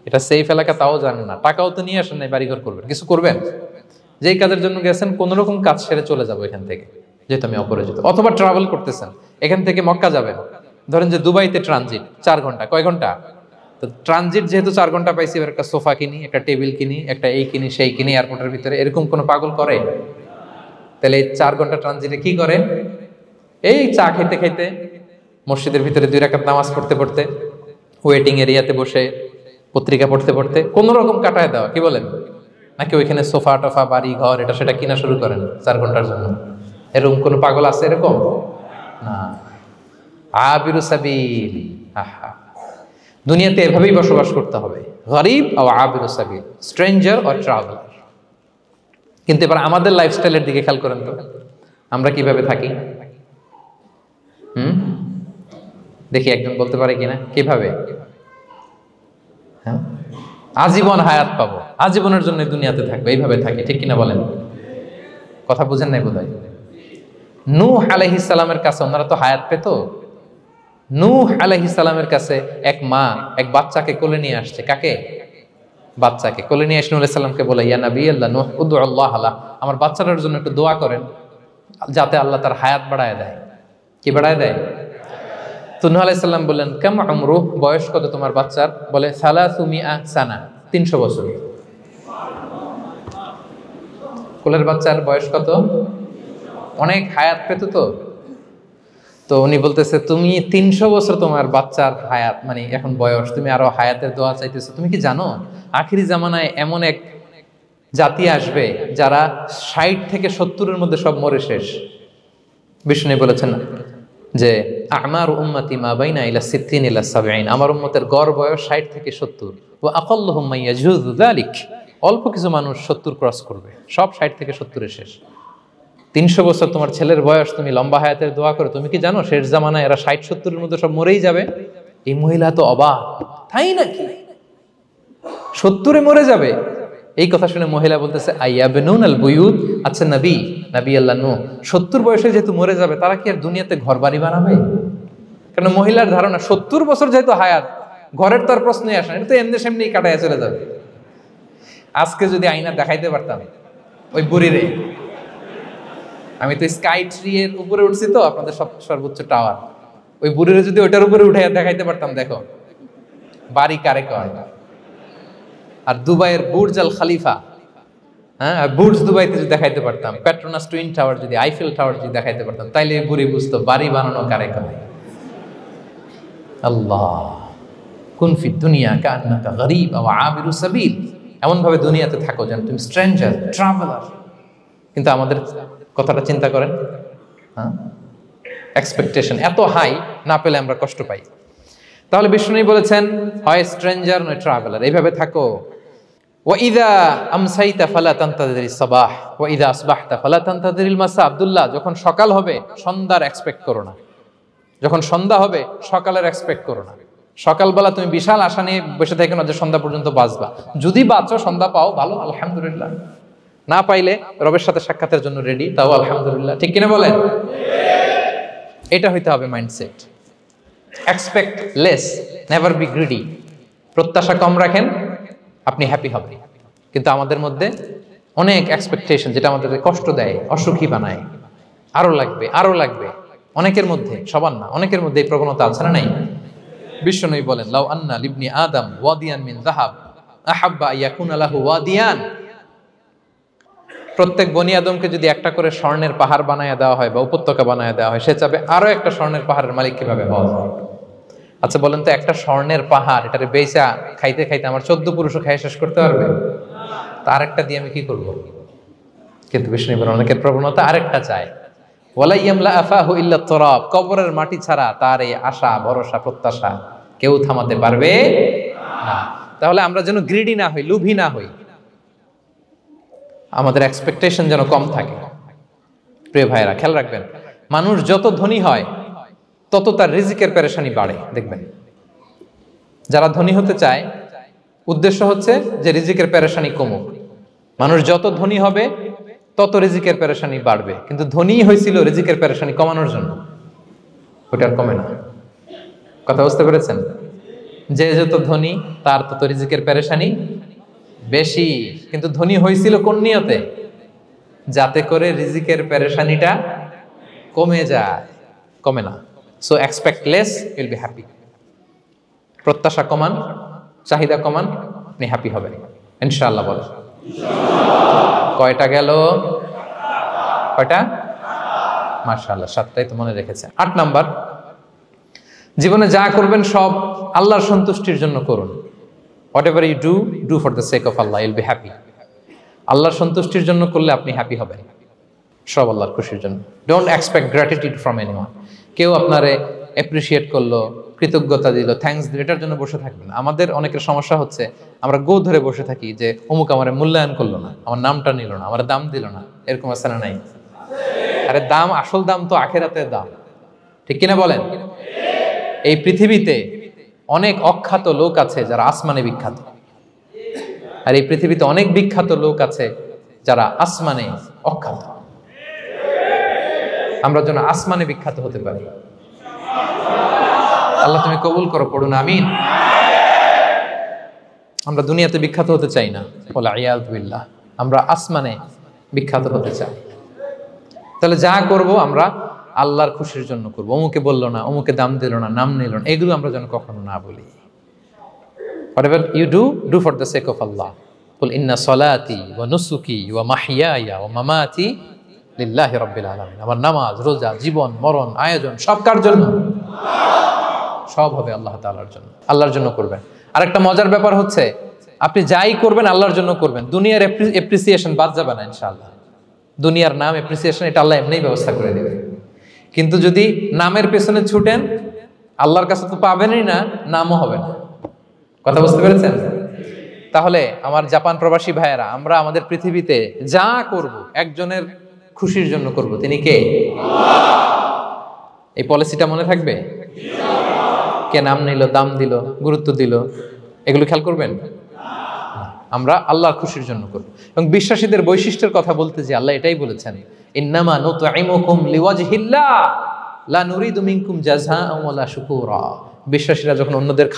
Speaker 1: এটা সেফ এলাকা তাও জানেন না, টাকাও তো নিয়ে আসেন নাই, বাড়িঘর করবেন? কিছু করবেন? যেই কাজের জন্য গেছেন কোন রকম কাজ সেরে চলে যাবো এখান থেকে, যেহেতু আমি অপরিচিত। অথবা ট্রাভেল করতেছেন, এখান থেকে মক্কা যাবেন, ধরেন যে দুবাইতে ট্রানজিট 4 ঘন্টা, কয় ঘন্টা? তো ট্রানজিট যেহেতু 4 ঘন্টা পাইছি, এবার একটা সোফা কিনি, একটা টেবিল কিনি, একটা এই কিনি সেই কিনি এয়ারপোর্টের ভিতরে, এরকম কোনো পাগল করে? তাহলে এই 4 ঘন্টা ট্রানজিটে কি করে? এই চা খেতে খেতে, মসজিদের ভিতরে 2 রাকাত নামাজ পড়তে পড়তে, ওয়েটিং এরিয়াতে বসে পত্রিকা পড়তে পড়তে কোন রকম কাটায় দেওয়া, কি বলেন? নাকি ওইখানে সোফা টোফা বাড়ি ঘর এটা সেটা কিনা শুরু করেন 4 ঘন্টার জন্য? এরকম কোন পাগল আছে এরকম? না। আবিরু সাবিল, আহা, দুনিয়াতে এভাবেই বসবাস করতে হবে, গরিব ও আবিরু সাবিল, স্ট্রেঞ্জার ও ট্রাভেলার। কিন্তু এবার আমাদের লাইফস্টাইলের দিকে খেয়াল করেন তো, আমরা কিভাবে থাকি? দেখি একজন বলতে পারে কিনা কিভাবে? হ্যাঁ, আজীবন হায়াত পাবো, আজীবনের জন্য দুনিয়াতে থাকবে, এইভাবে থাকি, ঠিক কিনা বলেন? কথা বুঝেন নাই বোধহয়। নূহ আলাইহিস সালামের কাছে ওনারা তো হায়াত পেত। নূহ আলাইহিস সালামের কাছে এক মা এক বাচ্চাকে কোলে নিয়ে আসছে। কাকে? বাচ্চাকে কোলে নিয়ে এসে নূহ আলাইহিস সালামকে বলে, ইয়া নবী আল্লাহ নূহ উদউ আল্লাহ লা, আমার বাচ্চাটার জন্য একটু দোয়া করেন যাতে আল্লাহ তার হায়াত বাড়ায় দেয়। কি বাড়ায় দেয়? তো নূহ আলাইহিস সালাম বললেন, কাম আমরুহ, বয়স কত তোমার বাচ্চার? বলে 300 সানা, 300 বছর। কোলের বাচ্চার বয়স কত? অনেক হায়াত পেত তো। তো উনি বলতেছে, তুমি 300 বছর তোমার বাচ্চার হায়াত, মানে এখন বয়স, তুমি আরো হায়াতের দোয়া চাইতেছো। তুমি কি জানো আখিরি জামানায় এমন এক জাতি আসবে যারা 60 থেকে 70-এর মধ্যে সব মরে শেষ। বিষ্ণু বলেছেন যে আমার উম্মতি মা বাইনা ইলা 60 ইলা 70, আমার উম্মতের গড় বয়স 60 থেকে 70। ওয়া আকাল্লুহুম মাইয়াজুযু যালিক, অল্প কিছু মানুষ 70 ক্রস করবে, সব 60 থেকে 70-এ শেষ। 300 বছর তোমার ছেলের বয়স, তুমি লম্বা হায়াতের দোয়া করো, তুমি কি জানো শেষ জামানায় এরা 60-70-এর মধ্যে সব মরেই যাবে? এই মহিলা তো অবাক, তাই নাকি 70-এ মরে যাবে? এই কথা শুনে মহিলা বলতেছে, আইয়াবনুনাল বুয়ুত, আচ্ছা নবী আল্লাহ নূহ 70 বয়সে যেহেতু মরে যাবে, তারা কি আর দুনিয়াতে ঘর বাড়ি বানাবে? কারণ মহিলার ধারণা 70 বছর যেহেতু হায়াত, ঘরের তার প্রশ্নই আসে না, এটা তো এমনি সেমনি কাটায় চলে যাবে। আজকে যদি আয়না দেখাইতে পারতাম ওই বুড়িরে, আমি তো স্কাই ট্রি এর উপরে উঠছি তো, আপনাদের সর্বোচ্চ টাওয়ার, ওই বুড়িরে যদি ওইটার উপরে উঠে দেখাইতে পারতাম, দেখো বাড়ি কারে কয়। আর দুবাইয়ের বুর্জ আল খালিফা, হ্যাঁ, বুর্জ দুবাইতে যদি দেখাইতে পারতাম, পেট্রোনাস টুইন টাওয়ার যদি, আইফেল টাওয়ার যদি দেখাইতে পারতাম, তাইলে বুড়ি বুঝতো বাড়ি বানানো কারে কয়। আল্লাহ, কুন ফি দুনিয়া কান্নাকা গরীব আও আবিরু সাবিল, এমন ভাবে দুনিয়াতে থাকো যেন তুমি স্ট্রেঞ্জার, ট্রাভেলার। কিন্তু আমাদের কথাটা চিন্তা করেন, হ্যাঁ, এক্সপেকটেশন এত হাই, না পেলে আমরা কষ্ট পাই। তাহলে বিষ্ণু বলেছেন, হয় স্ট্রেঞ্জার নয় ট্রাভেলার, এইভাবে থাকো। ওয়াইদা আমসাইতা ফালা তানতাযিরিস সাবাহ ওয়াইদা আসবাহতা ফালা তানতাযিরিল মাসা। আব্দুল্লাহ, যখন সকাল হবে সন্ধ্যার এক্সপেক্ট করো না, যখন সন্ধ্যা হবে সকালের এক্সপেক্ট করো না। সকালবেলা তুমি বিশাল আশা নিয়ে বসে থেকো না যে সন্ধ্যা পর্যন্ত বাঁচবা। যদি বাঁচো, সন্ধ্যা পাও, ভালো, আলহামদুলিল্লাহ। না পাইলে রবের সাথে সাক্ষাতের জন্য রেডি, তাও আলহামদুলিল্লাহ। ঠিক কিনা বলেন? এটা হইতে হবে mindset. Expect less, never be greedy. প্রত্যাশা কম রাখেন, আপনি হ্যাপি হবেন। কিন্তু আমাদের মধ্যে অনেক এক্সপেকটেশন, যেটা আমাদেরকে কষ্ট দেয়, অসুখী বানায়, আরো লাগবে আরো লাগবে। অনেকের মধ্যে, সবার না, অনেকের মধ্যে এই প্রবণতা আছে না নাই? বিশ্বনবী বলেন, লাউ আন্না লিবনি আদম ওয়াদিয়ান মিন যাহাব আহাব্বা আইয়াকুনা লাহু ওয়াদিয়ান। প্রত্যেক বনি আদমকে যদি একটা করে স্বর্ণের পাহাড় বানায় দেওয়া হয় বা উপত্যকা বানায় দেওয়া হয়, সে চাবে আরো একটা স্বর্ণের পাহাড়ের মালিক কিভাবে হওয়া যায়। আচ্ছা বলেন তো, একটা স্বর্ণের পাহাড়, এটারে বেচা খাইতে খাইতে আমার 14 পুরুষও খাই শেষ করতে পারবে? তার একটা দিয়ে আমি কি করব? কিন্তু বিষ্ণু বলেন, অনেকের প্রবণতা আরেকটা চায়, ওয়ালা ইয়ামলা আফাহু ইল্লা তুরাব, কবরের মাটি ছাড়া তার এই আশা ভরসা প্রত্যাশা কেউ থামাতে পারবে না। তাহলে আমরা যেন গ্রিডি না হই, লোভী না হই, আমাদের এক্সপেকটেশন যেন কম থাকে। প্রিয় ভাইরা, খেয়াল রাখবেন, মানুষ যত ধনী হয় তত তার রিজিকের পেরেশানি বাড়ে। দেখবেন, যারা ধনী হতে চায় উদ্দেশ্য হচ্ছে যে রিজিকের পেরেশানি কমুক। মানুষ যত ধনী হবে তত রিজিকের পেরেশানি বাড়বে, কিন্তু ধনী হয়েছিল রিজিকের পেরেশানি কমানোর জন্য, ওটার কমে না। কথা বুঝতে পেরেছেন? যে যত ধনী তার তত রিজিকের পেরেশানি বেশি, কিন্তু ধনী হয়েছিল কোন নিয়তে? যাতে করে রিজিকের পেরেশানিটা কমে যায়, কমে না। So expect less, will be happy. প্রত্যাশা কমান, চাহিদা কমান, আপনি হ্যাপি হবেন ইনশাআল্লাহ। বলে কয়টা গেল? কয়টা? মাশাআল্লাহ, 7টাই তো মনে রেখেছে। 8 নাম্বার, জীবনে যা করবেন সব আল্লাহর সন্তুষ্টির জন্য করুন। Whatever you do, do for the sake of Allah, you'll be happy. আল্লাহর সন্তুষ্টির জন্য করলে আপনি হ্যাপি হবেন, সব আল্লাহর খুশির জন্য। Don't expect gratitude from anyone. কেউ আপনারে অ্যাপ্রিসিয়েট করলো, কৃতজ্ঞতা দিল, থ্যাঙ্কস দিল, এটার জন্য বসে থাকবেন। আমাদের অনেকের সমস্যা হচ্ছে আমরা গো ধরে বসে থাকি যে অমুক আমার মূল্যায়ন করলো না, আমার নামটা নিল না, আমার দাম দিল না। এরকম আছে না নাই? আরে দাম, আসল দাম তো আখিরাতের দাম, ঠিক কিনা বলেন? এই পৃথিবীতে অনেক অখ্যাত লোক আছে যারা আসমানে বিখ্যাত, আর এই পৃথিবীতে অনেক বিখ্যাত লোক আছে যারা আসমানে অখ্যাত। আমরা যেন আসমানে বিখ্যাত হতে পারি। আল্লাহ তুমি কবুল করো, পড়ুন আমিন। আমরা দুনিয়াতে বিখ্যাত হতে চাই না, বলে আয়াযু বিল্লাহ, আমরা আসমানে বিখ্যাত হতে চাই। তাহলে যা করব আমরা আল্লাহর খুশির জন্য করব। অমুকে বললো না, অমুকে দাম দিল না, নাম নিল না, এগুলো আমরা যেন কখনো না বলি। Whatever you do, do for the sake of Allah. Qul inna salati wa nusuki wa mahyaya wa mamati lillahi rabbil alamin. আমার নামাজ, রোজা, জীবন, মরণ, আয়োজন সব কার জন্য? সব হবে আল্লাহ তাআলার জন্য, আল্লাহর জন্য করবেন। আরেকটা মজার ব্যাপার হচ্ছে, আপনি যাই করবেন আল্লাহর জন্য করবেন। দুনিয়ার অ্যাপ্রিসিয়েশন বাদ যাবে না ইনশাআল্লাহ। দুনিয়ার নাম, অ্যাপ্রিসিয়েশন, এটা আল্লাহ এমনিই ব্যবস্থা করে দেবে। কিন্তু যদি নামের পেছনে ছুটেন, আল্লাহর কাছে তো পাবেনই না, নামও হবে না। কথা বুঝতে পেরেছেন? তাহলে আমার জাপান প্রবাসী ভাইয়েরা, আমরা আমাদের পৃথিবীতে যা করব একজনের খুশির জন্য করব। তিনি কে? এই পলিসিটা মনে থাকবে? কে নাম নিল, দাম দিল, গুরুত্ব দিল, এগুলো খেয়াল করবেন? আমরা আল্লাহর খুশির জন্য করব। এবং বিশ্বাসীদের বৈশিষ্ট্যের কথা বলতে যে আল্লাহ এটাই বলেছেন, ইন্নামা নুতঈমুকুম লিওয়াজহিল্লাহ লা নুরিদু মিনকুম জাযাআন ওয়ালা শুকুরা। বিশ্বাসীরা যখন অন্যদের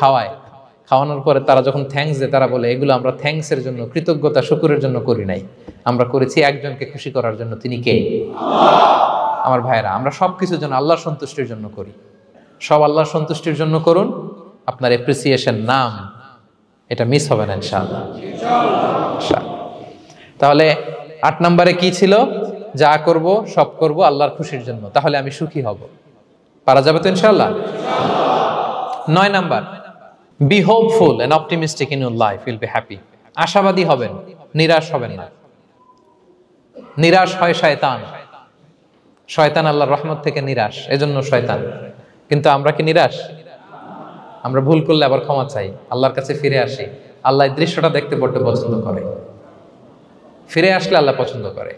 Speaker 1: খাওয়ানোর পরে তারা যখন থ্যাঙ্কস দেয়, তারা বলে এগুলো আমরা থ্যাঙ্কসের জন্য, কৃতজ্ঞতা, শুকরের জন্য করি নাই, আমরা করেছি একজনকে খুশি করার জন্য। তিনি কে? আমার ভাইয়েরা, আমরা সবকিছুর জন্য আল্লাহর সন্তুষ্টির জন্য করি। সব আল্লাহর সন্তুষ্টির জন্য করুন। আপনার অ্যাপ্রিসিয়েশন, নাম, এটা মিস হবে না ইনশাআল্লাহ। তাহলে 8 নম্বরে কি ছিল? যা করব সব করব আল্লাহর খুশির জন্য, তাহলে আমি সুখী হব। পারা যাবে তো ইনশাআল্লাহ? 9 number, be hopeful and optimistic in your life, will be happy. আশাবাদী হবেন, নিরাশ হবেন না। নিরাশ হয় শয়তান। শয়তান আল্লাহর রহমত থেকে নিরাশ, এজন্য শয়তান। কিন্তু আমরা কি নিরাশ? আমরা ভুল করলে আবার ক্ষমা চাই, আল্লাহর কাছে ফিরে আসি। আল্লাহ এই দৃশ্যটা দেখতে বড্ড পছন্দ করে। ফিরে আসলে আল্লাহ পছন্দ করে।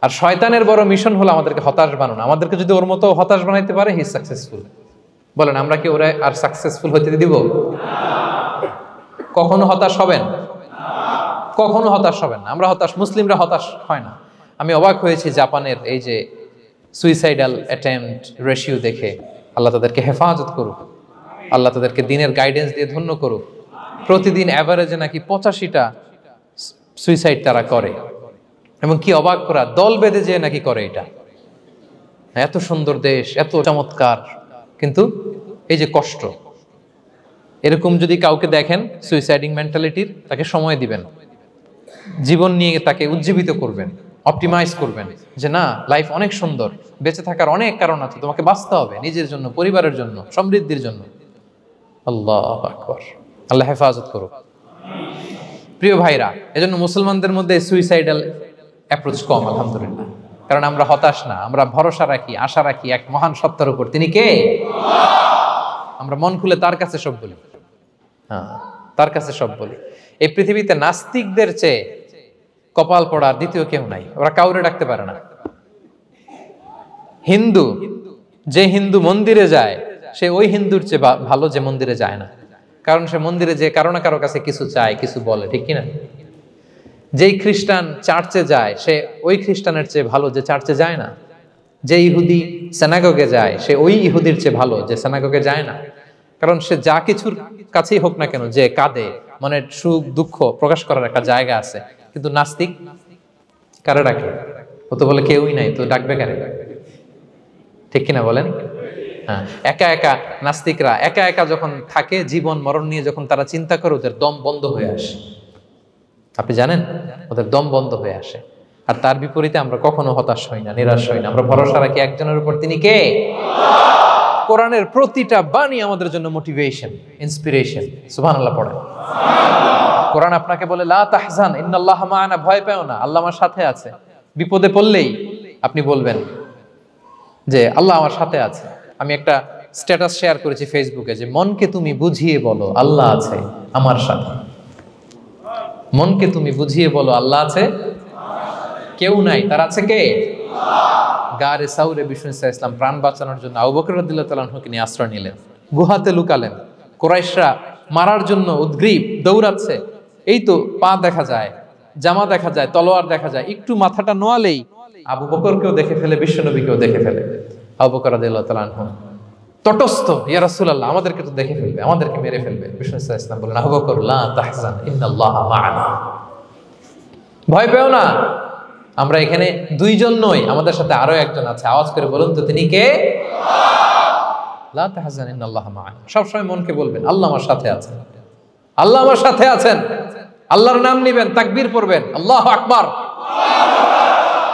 Speaker 1: আর শয়তানের বড় মিশন হলো আমাদেরকে হতাশ বানানো। আমাদেরকে যদি ওর মতো হতাশ বানাইতে পারে, হি সাকসেসফুল। বলেন, আমরা কি ওরা আর সাকসেসফুল হতে দিব? কখনো হতাশ হবেন? কখনো হতাশ হবেন না। আমরা হতাশ, মুসলিমরা হতাশ হয় না। আমি অবাক হয়েছি জাপানের এই যে সুইসাইডাল অ্যাটেম্পট রেশিও দেখে। আল্লাহ তাদেরকে হেফাজত করুক, আল্লাহ তাদেরকে দিনের গাইডেন্স দিয়ে ধন্য করুক। প্রতিদিন অ্যাভারেজে নাকি 85টা সুইসাইড তারা করে, এবং কি অবাক করা, দল বেঁধে যেয়ে নাকি করে এটা। এত সুন্দর দেশ, এত চমৎকার, কিন্তু এই যে কষ্ট। এরকম যদি কাউকে দেখেন সুইসাইডিং মেন্টালিটির, তাকে সময় দিবেন, জীবন নিয়ে তাকে উজ্জীবিত করবেন, অপটিমাইজ করবেন যে না, লাইফ অনেক সুন্দর, বেঁচে থাকার অনেক কারণ আছে, তোমাকে বাঁচতে হবে নিজের জন্য, পরিবারের জন্য, সমৃদ্ধির জন্য। আল্লাহু আকবার। আল্লাহ হেফাজত করুক। প্রিয় ভাইরা, এজন্য মুসলমানদের মধ্যে সুইসাইডাল অ্যাপ্রোচ কম, আলহামদুলিল্লাহ। কারণ আমরা হতাশ না, আমরা ভরসা রাখি, আশা রাখি এক মহান সত্তার উপর। তিনি কে? আমরা মন খুলে তার কাছে সব বলি। হ্যাঁ, তার কাছে সব বলি। এই পৃথিবীতে নাস্তিকদের চেয়ে কপাল পড়ার দ্বিতীয় কেউ নাই। ওরা কাউরে ডাকতে পারে না। হিন্দু, যে হিন্দু মন্দিরে যায়, সে ওই হিন্দুর চেয়ে ভালো যে মন্দিরে যায় না। কারণ সে মন্দিরে যে কারো না কারো কাছে কিছু চায়, কিছু বলে, ঠিক কিনা? যেই খ্রিস্টান চার্চে যায়, সে ওই খ্রিস্টানের চেয়ে ভালো যে চার্চে যায় না। যে ইহুদি সিনাগগে যায়, সে ওই ইহুদির চেয়ে ভালো যে সিনাগগে যায় না। কারণ সে যা কিছুর কাছেই হোক না কেন, যে কাঁদে, মনের সুখ দুঃখ প্রকাশ করার একটা জায়গা আছে। কিন্তু নাস্তিক কারে ডাকে? ও তো বলে কেউই নাই, তো ডাকবে কারে? ঠিক কিনা বলেন? হ্যাঁ, একা একা নাস্তিকরা একা একা যখন থাকে, জীবন মরণ নিয়ে যখন তারা চিন্তা করে, ওদের দম বন্ধ হয়ে আসে। আপনি জানেন, ওদের দম বন্ধ হয়ে আসে। আর তার বিপরীতে আমরা কখনো হতাশ হই না, নিরাশ হই না। আমরা ভরসা রাখি একজনের উপর, তিনি কে? কোরআনের প্রতিটা বাণী আমাদের জন্য মোটিভেশন, ইন্সপিরেশন। সুবহানাল্লাহ পড়েন। কোরআন আপনাকে বলে লা তাহজান ইন্নাল্লাহা মা'ানা, ভয় পেও না, আল্লাহ আমার সাথে আছে। বিপদে পড়লেই আপনি বলবেন যে আল্লাহ আমার সাথে আছে। আমি একটা স্ট্যাটাস শেয়ার করেছি ফেসবুকে যে মনকে তুমি বুঝিয়ে বলো আল্লাহ আছে আমার সাথে। মনকে তুমি বুঝিয়ে বলো আল্লাহ আছে, কেউ নাই, তার আছে কে? গারে সাউরে বিষ্ণু ইসলাম প্রাণ বাঁচানোর জন্য আবু বকর রাদিয়াল্লাহু তাআলা আনহুকে নিয়ে আশ্রয় নিলেন, গুহাতে লুকালেন। কুরাইশরা মারার জন্য উদ্গ্রীব, দৌড়াচ্ছে। এই তো পা দেখা যায়, জামা দেখা যায়, তলোয়ার দেখা যায়। একটু মাথাটা নোয়ালেই আবু বকরকেও দেখে ফেলে, বিশ্বনবীকেও দেখে ফেলে। আবু বকর রাদিয়াল্লাহু তাআলা আনহু তটস্থ, ইয়া রাসূলুল্লাহ আমাদেরকে তো দেখে ফেলবে, আমাদেরকে মেরে ফেলবে। বিষ্ণু ইসলাম বলেন আবু বকর লা তাহজান ইন্নাল্লাহা মা'ানা, ভয় পেও না, আমরা এখানে দুইজন নই, আমাদের সাথে আরো একজন আছে। আওয়াজ করে বলুন তো তিনি কে? লা তাহজান ইন্নাল্লাহা মা'ানা। সবসময় মনকে বলবেন আল্লাহ আমার সাথে আছেন, আল্লাহ আমার সাথে আছেন। আল্লাহর নাম নিবেন, তাকবীর পড়বেন, আল্লাহু আকবার।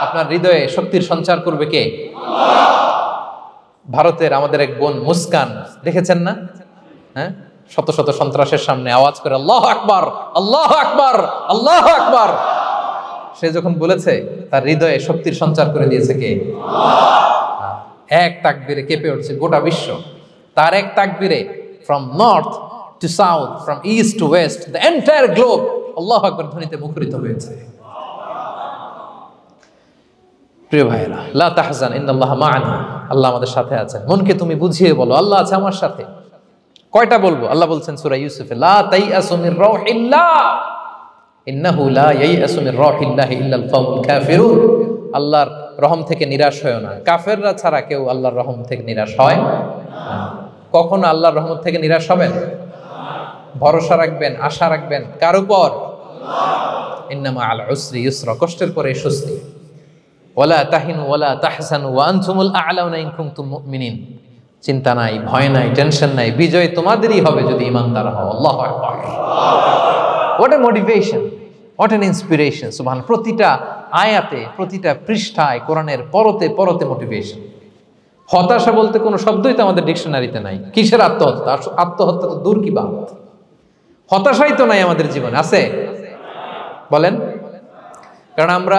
Speaker 1: আপনার হৃদয়ে শক্তির সঞ্চার করবে কে? ভারতের আমাদের এক বোন মুস্কান, দেখেছেন না? হ্যাঁ, শত শত সন্ত্রাসের সামনে আওয়াজ করে আল্লাহু আকবার, আল্লাহু আকবার, আল্লাহু আকবার। সে যখন বলেছে তার হৃদয়ে শক্তির সঞ্চার করে দিয়েছে কে? এক তাকবীরে কেঁপে উঠছে গোটা বিশ্ব। তার এক তাকবীরে from north to south, from east to west, the entire globe আল্লাহু আকবার ধ্বনিতে মুখরিত হয়েছে। প্রিয় ভাইরা, লা তাহজান ইন্নাল্লাহা মা'ানা, আল্লাহ আমাদের সাথে আছেন। মনকে তুমি বুঝিয়ে বলো আল্লাহ আছে আমার সাথে। কয়টা বলবো? আল্লাহ বলছেন সূরা ইউসুফে লা তাইয়াসু মির রাউহিল্লাহ ইন্নাহু লা ইয়াইয়াসু মির রাউহিল্লাহি ইল্লাল কওমুল কাফিরুন। আল্লাহর রহম থেকে নিরাশ হয়ো না, কাফেররা ছাড়া কেউ আল্লাহর রহম থেকে নিরাশ হয় না। কখনো আল্লাহর রহমত থেকে নিরাশ হবেন? ভরসা রাখবেন, আশা রাখবেন কার উপর? ইন্নামা আল উসরি ইউসরা, কষ্টের পরে স্বস্তি। ওয়ালা তাহিনু ওয়ালা তাহজানু ওয়া আনতুমুল আ'লাউনা ইন কুনতুম মুমিনিন। চিন্তা নাই, ভয় নাই, টেনশন নাই, বিজয় তোমাদেরই হবে যদি ঈমানদার হও। আল্লাহু আকবার। What a motivation, what an inspiration. সুবহানাল্লাহ। প্রতিটা আয়াতে, প্রতিটা পৃষ্ঠায় কোরআনের পরতে পরতে মোটিভেশন। হতাশা বলতে কোনো শব্দই তো আমাদের ডিকশনারিতে নাই। কিসের আত্মহত্যা? আত্মহত্যা তো দূর কি বাত, হতাশাই তো নাই আমাদের জীবনে। আছে? বলেন। কারণ আমরা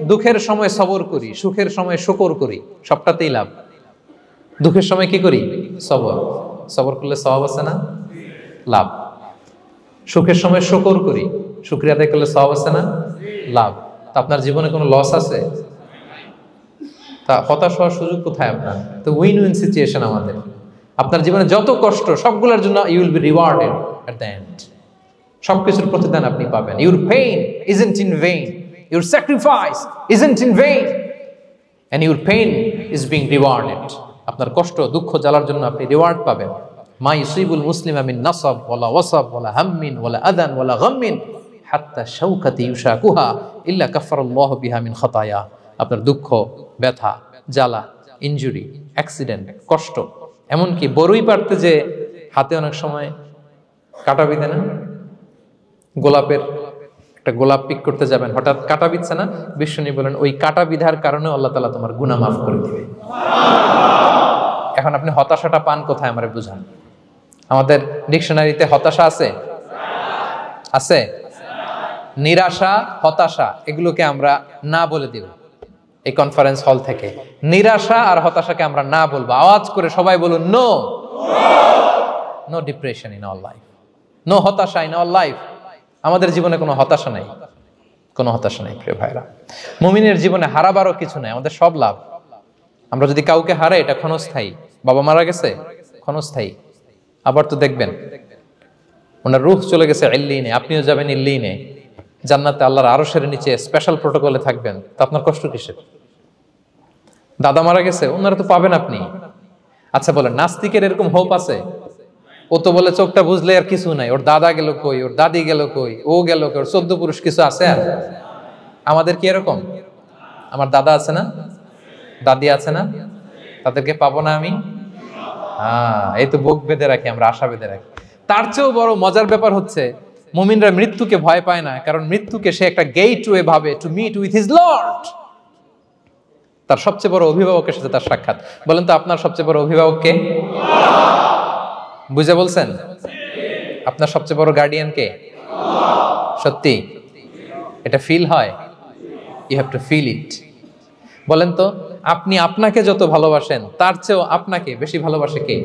Speaker 1: দুঃখের সময় সবর করি, সুখের সময় শুকর করি, সবটাতেই লাভ। দুঃখের সময় কি করি? সবর। সবর করলে সওয়াব আছে না? লাভ। সুখের সময় শুকর করি, শুকরিয়া আদায় করলে সওয়াব আছে না? লাভ। তা আপনার জীবনে কোনো লস আছে? তা হতাশ হওয়ার সুযোগ কোথায় আপনার? তো উইন উইন সিচুয়েশন আমাদের। আপনার জীবনে যত কষ্ট সবগুলোর জন্য you will be rewarded at the end. সবকিছুর প্রতিদান আপনি পাবেন। Your pain isn't in vain, your sacrifice isn't in vain, and your pain is being rewarded. আপনার কষ্ট, দুঃখ জ্বালার জন্য আপনি রিওয়ার্ড পাবেন। মা ইউসিবুল মুসলিমা মিন নাসাব ওয়ালা ওয়াসাব ওয়ালা হাম্মিন ওয়ালা আদান ওয়ালা গাম্মিন হাত্তা শাওকাতি ইউশাকুহা ইল্লা কাফারাল্লাহু বিহা মিন খাতায়া। আপনার দুঃখ, ব্যথা, জ্বালা, ইনজুরি, অ্যাক্সিডেন্ট, কষ্ট, এমনকি বড়ই পারতে যে হাতে অনেক সময় কাটা বিঁধে না, গোলাপের একটা গোলাপ পিক করতে যাবেন, হঠাৎ কাটা বিঁধছে না, বিষ্ণু বলেন ওই কাটা বিধার কারণে আল্লাহ তাআলা তোমার গুনাহ মাফ করে দিবে। এখন আপনি হতাশাটা পান কোথায় আমারে বুঝান। আমাদের ডিকশনারিতে হতাশা আছে? আছে? নিরাশা, হতাশা এগুলোকে আমরা না বলে দিব এই কনফারেন্স হল থেকে। নিরাশা আর হতাশাকে আমরা না বলবো। আওয়াজ করে সবাই বলুন no. No depression in our life, no হতাশা ইন আওয়ার লাইফ। আমাদের জীবনে কোনো হতাশা নাই, কোনো হতাশা নাই। প্রিয় ভাইরা, মুমিনের জীবনে হারাবারও কিছু নাই, আমাদের সব লাভ। আমরা যদি কাউকে হারাই এটা ক্ষণস্থায়ী। বাবা মারা গেছে, ক্ষণস্থায়ী। আবার তো দেখবেন ওনার রূহ চলে গেছে ইল্লিনে, আপনিও যাবেন ইল্লিনে, জান্নাতে আল্লাহর আরশের নিচে স্পেশাল প্রোটোকলে থাকবেন। তো আপনার কষ্ট কিসের? দাদা মারা গেছে, ওনারা তো পাবেন আপনি। আচ্ছা বলেন, নাস্তিকের এরকম হোপ আছে? ও তো বলে চোখটা বুঝলে আর কিছু নাই, ওর দাদা গেল কই, ওর দাদি গেল কই, ও গেল কই, ওর 14 পুরুষ কিছু আছে? আর আমাদের কি এরকম? আমার দাদা আছে না, দাদি আছে না, তাদেরকে পাবো না আমি? এই তো বুক বেঁধে রাখি আমরা, আশা বেঁধে রাখি। তার চেয়েও বড় মজার ব্যাপার হচ্ছে মুমিনরা মৃত্যুকে ভয় পায় না, কারণ মৃত্যুকে সে একটা গেটওয়ে ভাবে to meet with his lord. তার সবচেয়ে বড় অভিভাবকের সাথে তার সাক্ষাৎ। বলেন তো আপনার সবচেয়ে বড় অভিভাবক কে? বুঝে বলছেন? আপনার সবচেয়ে বড় গার্ডিয়ান কে? সত্যি এটা ফিল হয়? You have to feel it. বলেন তো আপনি আপনাকে যত ভালোবাসেন তার চেয়েও আপনাকে বেশি ভালোবাসে কে?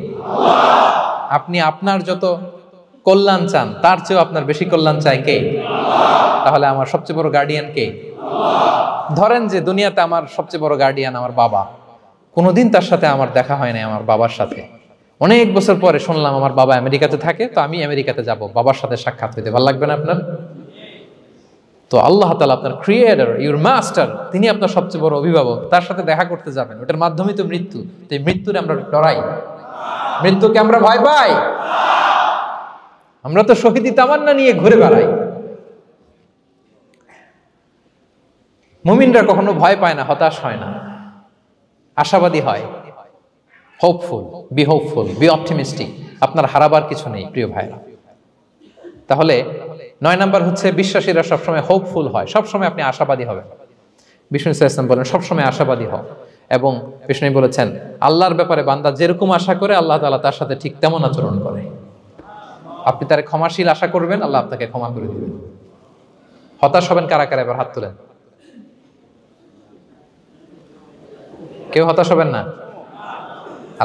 Speaker 1: আপনি আপনার যত কল্যাণ চান তার চেয়েও আপনার বেশি কল্যাণ চায় কে? তাহলে আমার সবচেয়ে বড় গার্ডিয়ান কে? ধরেন যে দুনিয়াতে আমার সবচেয়ে বড় গার্ডিয়ান আমার বাবা, কোনোদিন তার সাথে আমার দেখা হয় না, আমার বাবার সাথে অনেক বছর পরে শুনলাম আমার বাবা আমেরিকাতে থাকে, তো আমি আমেরিকাতে যাব বাবার সাথে সাক্ষাৎ হইতে। ভালো লাগবে না আপনার? তো আল্লাহ তাআলা আপনার ক্রিয়েটর, ইউর মাস্টার, তিনি আপনার সবচেয়ে বড় অভিভাবক, তার সাথে দেখা করতে যাবেন, ওটার মাধ্যমেই তো মৃত্যু। তো এই মৃত্যুরে আমরা ডরাই, মৃত্যুকে আমরা ভয় পাই, আমরা তো শহীদি তামান্না নিয়ে ঘুরে বেড়াই। মুমিনরা কখনো ভয় পায় না, হতাশ হয় না, আশাবাদী হয়। Hopeful, B hopeful, B optimistic. আপনার হারাবার কিছু নেই প্রিয় ভাইরা। তাহলে 9 নাম্বার হচ্ছে বিশ্বাসীরা সবসময় হোপফুল হয়, সবসময় আপনি আশাবাদী হবেন। বিষ্ণু ইসলাম বলেন সবসময় আশাবাদী হও, এবং বিষ্ণু বলেছেন আল্লাহর ব্যাপারে বান্দা যেরকম আশা করে আল্লাহ তাআলা তার সাথে ঠিক তেমন আচরণ করে। আপনি তার ক্ষমাশীল আশা করবেন, আল্লাহ আপনাকে ক্ষমা করে দিবেন। হতাশ হবেন কারা কারা? এবার হাত তুলেন। কেউ হতাশ হবেন না?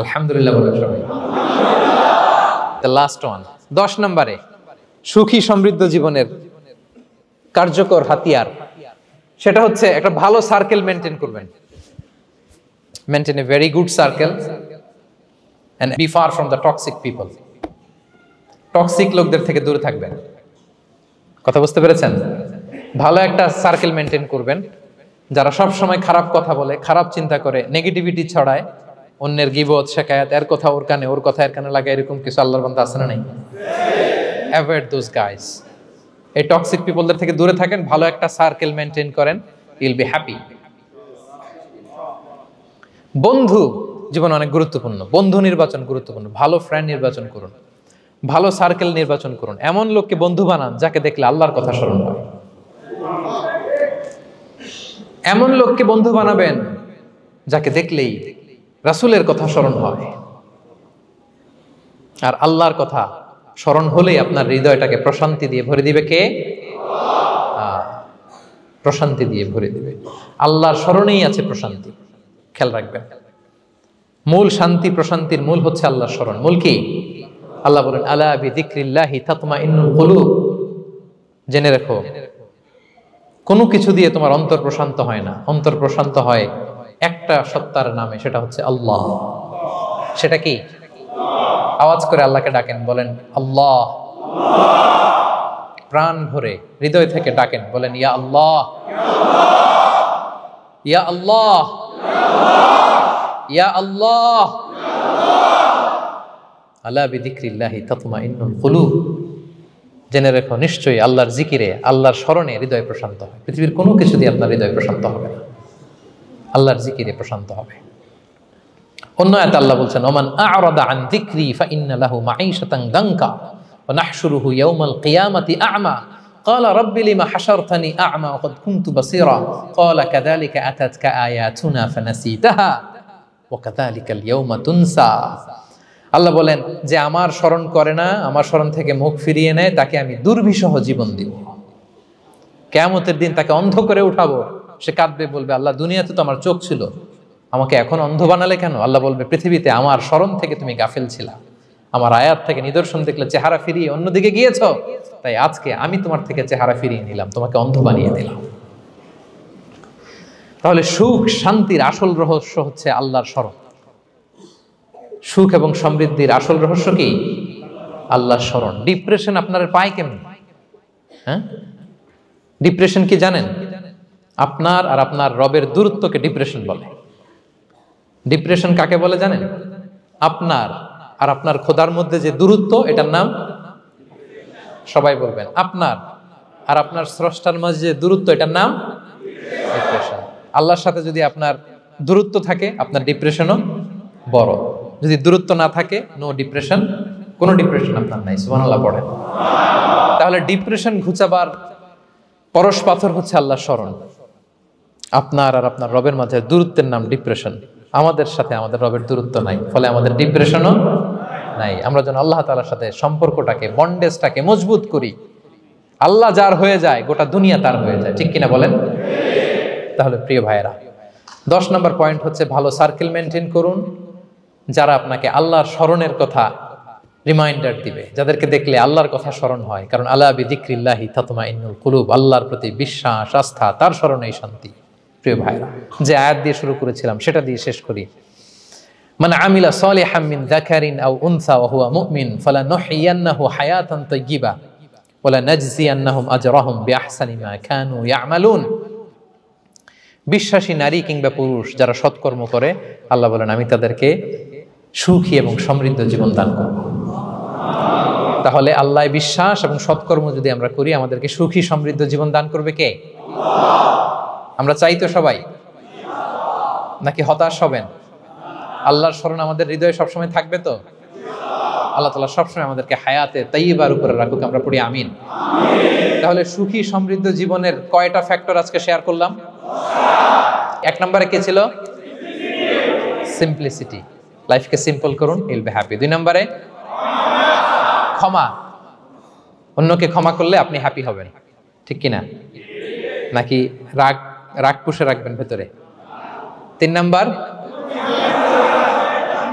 Speaker 1: আলহামদুলিল্লাহ বলেন সবাই। দ্য লাস্ট ওয়ান, 10 নম্বরে সুখী সমৃদ্ধ জীবনের কার্যকর হাতিয়ার, সেটা হচ্ছে একটা ভালো সার্কেল মেনটেন করবেন। Maintain a very good circle and be far from the toxic people. Toxic লোকদের থেকে দূরে থাকবেন। কথা বুঝতে পেরেছেন? ভালো একটা সার্কেল মেনটেন করবেন, যারা সব সময় খারাপ কথা বলে, খারাপ চিন্তা করে, নেগেটিভিটি ছড়ায়, অন্যের গীবত শিকায়াত, এর কথা ওর কানে, ওর কথা এর কানে লাগে, এরকম কিছু আল্লাহর বান্দা আছে না নাই? Avoid those guys. এই টক্সিক পিপলদের থেকে দূরে থাকেন, ভালো একটা সার্কেল মেনটেন করেন, ইউল বি হ্যাপি। বন্ধু জীবন অনেক গুরুত্বপূর্ণ, বন্ধু নির্বাচন গুরুত্বপূর্ণ। ভালো ফ্রেন্ড নির্বাচন করুন, ভালো সার্কেল নির্বাচন করুন, এমন লোককে বন্ধু বানান যাকে দেখলে আল্লাহর কথা স্মরণ হয়। এমন লোককে বন্ধু বানাবেন যাকে দেখলেই রাসূলের কথা স্মরণ হয়। আর আল্লাহর কথা স্মরণ হলেই আপনার হৃদয়টাকে প্রশান্তি দিয়ে ভরে দিবে কে? প্রশান্তি দিয়ে ভরে দিবে। আল্লাহর স্মরণেই আছে প্রশান্তি, খেয়াল রাখবেন। মূল শান্তি প্রশান্তির মূল হচ্ছে আল্লাহর স্মরণ। মূল কি? আল্লাহ বলেন আলা বিযিকরিল্লাহি তাতমাইন্নুল কুলুব। জেনে রাখো কোনো কিছু দিয়ে তোমার অন্তর প্রশান্ত হয় না, অন্তর প্রশান্ত হয় একটা সত্তার নামে, সেটা হচ্ছে আল্লাহ। সেটা কি? আওয়াজ করে আল্লাহকে ডাকেন, বলেন আল্লাহ। প্রাণ ভরে হৃদয় থেকে ডাকেন, বলেন ইয়া আল্লাহ, ইয়া আল্লাহ, ইয়া আল্লাহ। আলা বিযিকরিল্লাহি তাতমাইন্নুল কুলুব। জেনে রেখো নিশ্চয়ই আল্লাহর জিকিরে, আল্লাহর স্মরণে হৃদয় প্রশান্ত হয়। পৃথিবীর কোনো কিছু দিয়ে আপনার হৃদয় প্রশান্ত হবে না, আল্লাহর জিকিরে প্রশান্ত হবে। অন্য আয়াতে আল্লাহ বলছেন ওমান আ'রাদা আন যিকরি ফাইন্না লাহু মাঈশাতান দানকা ওয়া নাহশুরুহু ইয়াওমাল কিয়ামাতি আ'মা ক্বালা রাব্বি লিমা হাশারতানি আ'মা ওয়া ক্বাদ কুনতু বাসীরা ক্বালা কাযালিকা আতাতকা আয়াতুনা ফানাসিতাহা ওয়া কাযালিকাল ইয়াওমা তুনসা। আল্লাহ বলেন যে আমার স্মরণ করে না, আমার স্মরণ থেকে মুখ ফিরিয়ে নেয়, তাকে আমি দুর্বিষহ জীবন দিব। কিয়ামতের দিন তাকে অন্ধ করে উঠাবো, সে কাঁদবে, বলবে আল্লাহ দুনিয়াতে তো আমার চোখ ছিল, আমাকে এখন অন্ধ বানালে কেন? আল্লাহ বলবে পৃথিবীতে আমার স্মরণ থেকে তুমি গাফেল ছিলা, আমার আয়াত থেকে নিদর্শন দেখলে চেহারা ফিরিয়ে অন্যদিকে গিয়েছ, তাই আজকে আমি তোমার থেকে চেহারা ফিরিয়ে নিলাম, তোমাকে অন্ধ বানিয়ে দিলাম। তাহলে সুখ শান্তির আসল রহস্য হচ্ছে আল্লাহর স্মরণ। সুখ এবং সমৃদ্ধির আসল রহস্য কি? আল্লাহর স্মরণ। ডিপ্রেশন আপনার পায় কেমন? হ্যাঁ, ডিপ্রেশন কি জানেন? আপনার আর আপনার রবের দূরত্বকে ডিপ্রেশন বলে। ডিপ্রেশন কাকে বলে জানেন? আপনার আর আপনার খোদার মধ্যে যে দূরত্ব, এটার নাম, সবাই বলবেন, আপনার আর আপনার স্রষ্টার মাঝে যে দূরত্ব, এটার নাম ডিপ্রেশন। আল্লাহর সাথে যদি আপনার দূরত্ব থাকে, আপনার ডিপ্রেশনও বড়। যদি দূরত্ব না থাকে, নো ডিপ্রেশন, কোনো ডিপ্রেশন আপনার নাই। সুবহানাল্লাহ পড়েন। তাহলে ডিপ্রেশন ঘুচাবার পরশ পাথর হচ্ছে আল্লাহর স্মরণ। আপনার আর আপনার রবের মাঝে দূরত্বের নাম ডিপ্রেশন। আমাদের সাথে আমাদের রবের দূরত্ব নাই, ফলে আমাদের ডিপ্রেশনও নাই। আমরা যেন আল্লাহ তাআলার সাথে সম্পর্কটাকে, বন্ডেজটাকে মজবুত করি। আল্লাহ যার হয়ে যায়, গোটা দুনিয়া তার হয়ে যায়, ঠিক কিনা বলেন? তাহলে প্রিয় ভাইয়েরা, 10 নম্বর পয়েন্ট হচ্ছে ভালো সার্কেল মেনটেন করুন, যারা আপনাকে আল্লাহর স্মরণের কথা রিমাইন্ডার দিবে, যাদেরকে দেখলে আল্লাহর কথা স্মরণ হয়। কারণ আলা বিযিকরিল্লাহি তাতমাইন্নুল কুলুব, আল্লাহর প্রতি বিশ্বাস, আস্থা, তার স্মরণেই শান্তি। প্রিয় ভাইরা, যে আয়াত দিয়ে শুরু করেছিলাম সেটা দিয়ে শেষ করি। মান আমিলা সালিহাম মিন যাকারিন আও উনসা ওয়া হুয়া মুমিন ফালানুহইয়ান্নাহু হায়াতান তাইয়্যিবা ওয়া লানাজজিয়ান্নাহুম আজরাহুম বিআহসানি মা কানু ইয়ামালুন। বিশ্বাসী নারী কিংবা পুরুষ যারা সৎকর্ম করে, আল্লাহ বলেন আমি তাদেরকে সুখী এবং সমৃদ্ধ জীবন দান করব। তাহলে আল্লাহ বিশ্বাস এবং সৎকর্ম যদি আমরা করি, আমাদেরকে সুখী সমৃদ্ধ জীবন দান করবে কে? আমরা চাই তো সবাই, নাকি হতাশ হবেন? আল্লাহর স্মরণ আমাদের হৃদয়ে সবসময় থাকবে তো? আল্লাহ তাআলা সবসময় আমাদেরকে হায়াতে তাইয়্যিবার উপরে রাখুক, আমরা পড়ি আমিন। তাহলে সুখী সমৃদ্ধ জীবনের কয়টা ফ্যাক্টর আজকে শেয়ার করলাম? 1 নম্বরে কে ছিল? সিম্পলিসিটি, লাইফকে সিম্পল করুন, ইউল বি হ্যাপি। 2 নম্বরে ক্ষমা, অন্যকে ক্ষমা করলে আপনি হ্যাপি হবেন, ঠিক কিনা? নাকি রাগ পুষে রাখবেন ভেতরে? 3 number,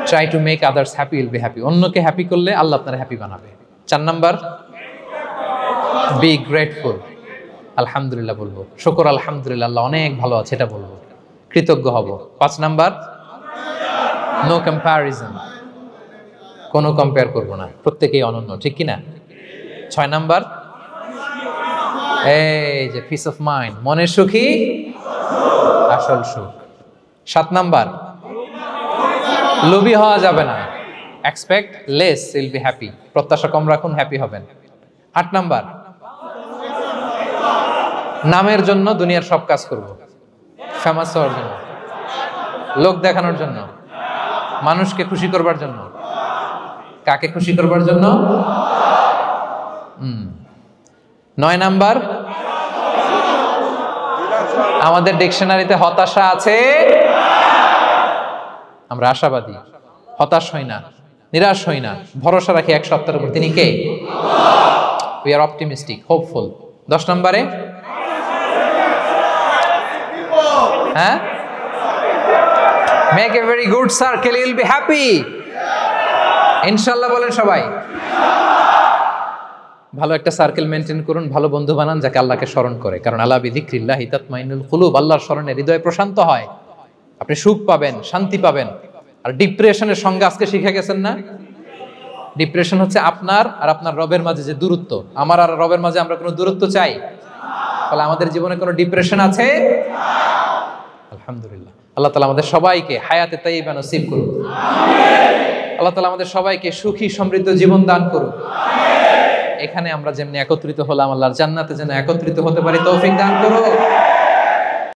Speaker 1: try to make others happy, will be happy, অন্যকে হ্যাপি করলে আল্লাহ আপনার হ্যাপি বানাবে। 4 নাম্বার, বি গ্রেটফুল, আলহামদুলিল্লাহ বলবো, শুকর আলহামদুলিল্লাহ, আল্লাহ অনেক ভালো আছে এটা বলবো, কৃতজ্ঞ হব। 5 নাম্বার, নো কম্প্যারিজন, কোনো কম্পেয়ার করবো না, প্রত্যেকেই অনন্য, ঠিক কিনা? 6 নাম্বার, এই যে পিস অফ মাইন্ড, মনের সুখী আসল সুখ। 7 নাম্বার, লোভী হওয়া যাবে না, expect less, will be happy, প্রত্যাশা কম রাখুন, হ্যাপি হবেন। 8 নাম্বার, নামের জন্য দুনিয়ার সব কাজ করব, ফেমাস হওয়ার জন্য, লোক দেখানোর জন্য, মানুষকে খুশি করবার জন্য। কাকে খুশি করবার জন্য? 9 নাম্বার, আমাদের ডিকশনারিতে হতাশা আছে, আমরা আশাবাদী, হতাশ হই না, নিরাশ হই না, ভরসা রাখি এক সত্তার উপর, তিনি কে? We are optimistic, hopeful. 10 নম্বরে, হ্যাঁ, make a very good circle, you will be happy. ইনশাআল্লাহ বলেন সবাই। ভালো একটা সার্কেল মেনটেন করুন, ভালো বন্ধু বানান যাকে আল্লাহকে স্মরণ করে। কারণ আলা বিযিকরিল্লাহি তাতমাইন্নুল কুলুব, আল্লাহর স্মরণে হৃদয় প্রশান্ত হয়, আপনি সুখ পাবেন, শান্তি পাবেন। আর ডিপ্রেশনের সঙ্গে আজকে শিখে গেছেন না? ডিপ্রেশন হচ্ছে আপনার আর আপনার রবের মাঝে যে দূরত্ব। আমার আর রবের মাঝে আমরা কোনো দূরত্ব চাই? তাহলে আমাদের জীবনে কোনো ডিপ্রেশন আছে? আলহামদুলিল্লাহ, আল্লাহ তাআলা আমাদের সবাইকে হায়াতে তাইয়্যিবা নসিব করুন। আল্লাহ তাআলা আমাদের সবাইকে সুখী সমৃদ্ধ জীবন দান করুন। এখানে আমরা যেমনি একত্রিত হলাম, আল্লাহর জান্নাতে যেন একত্রিত হতে পারি, তৌফিক দান করুন।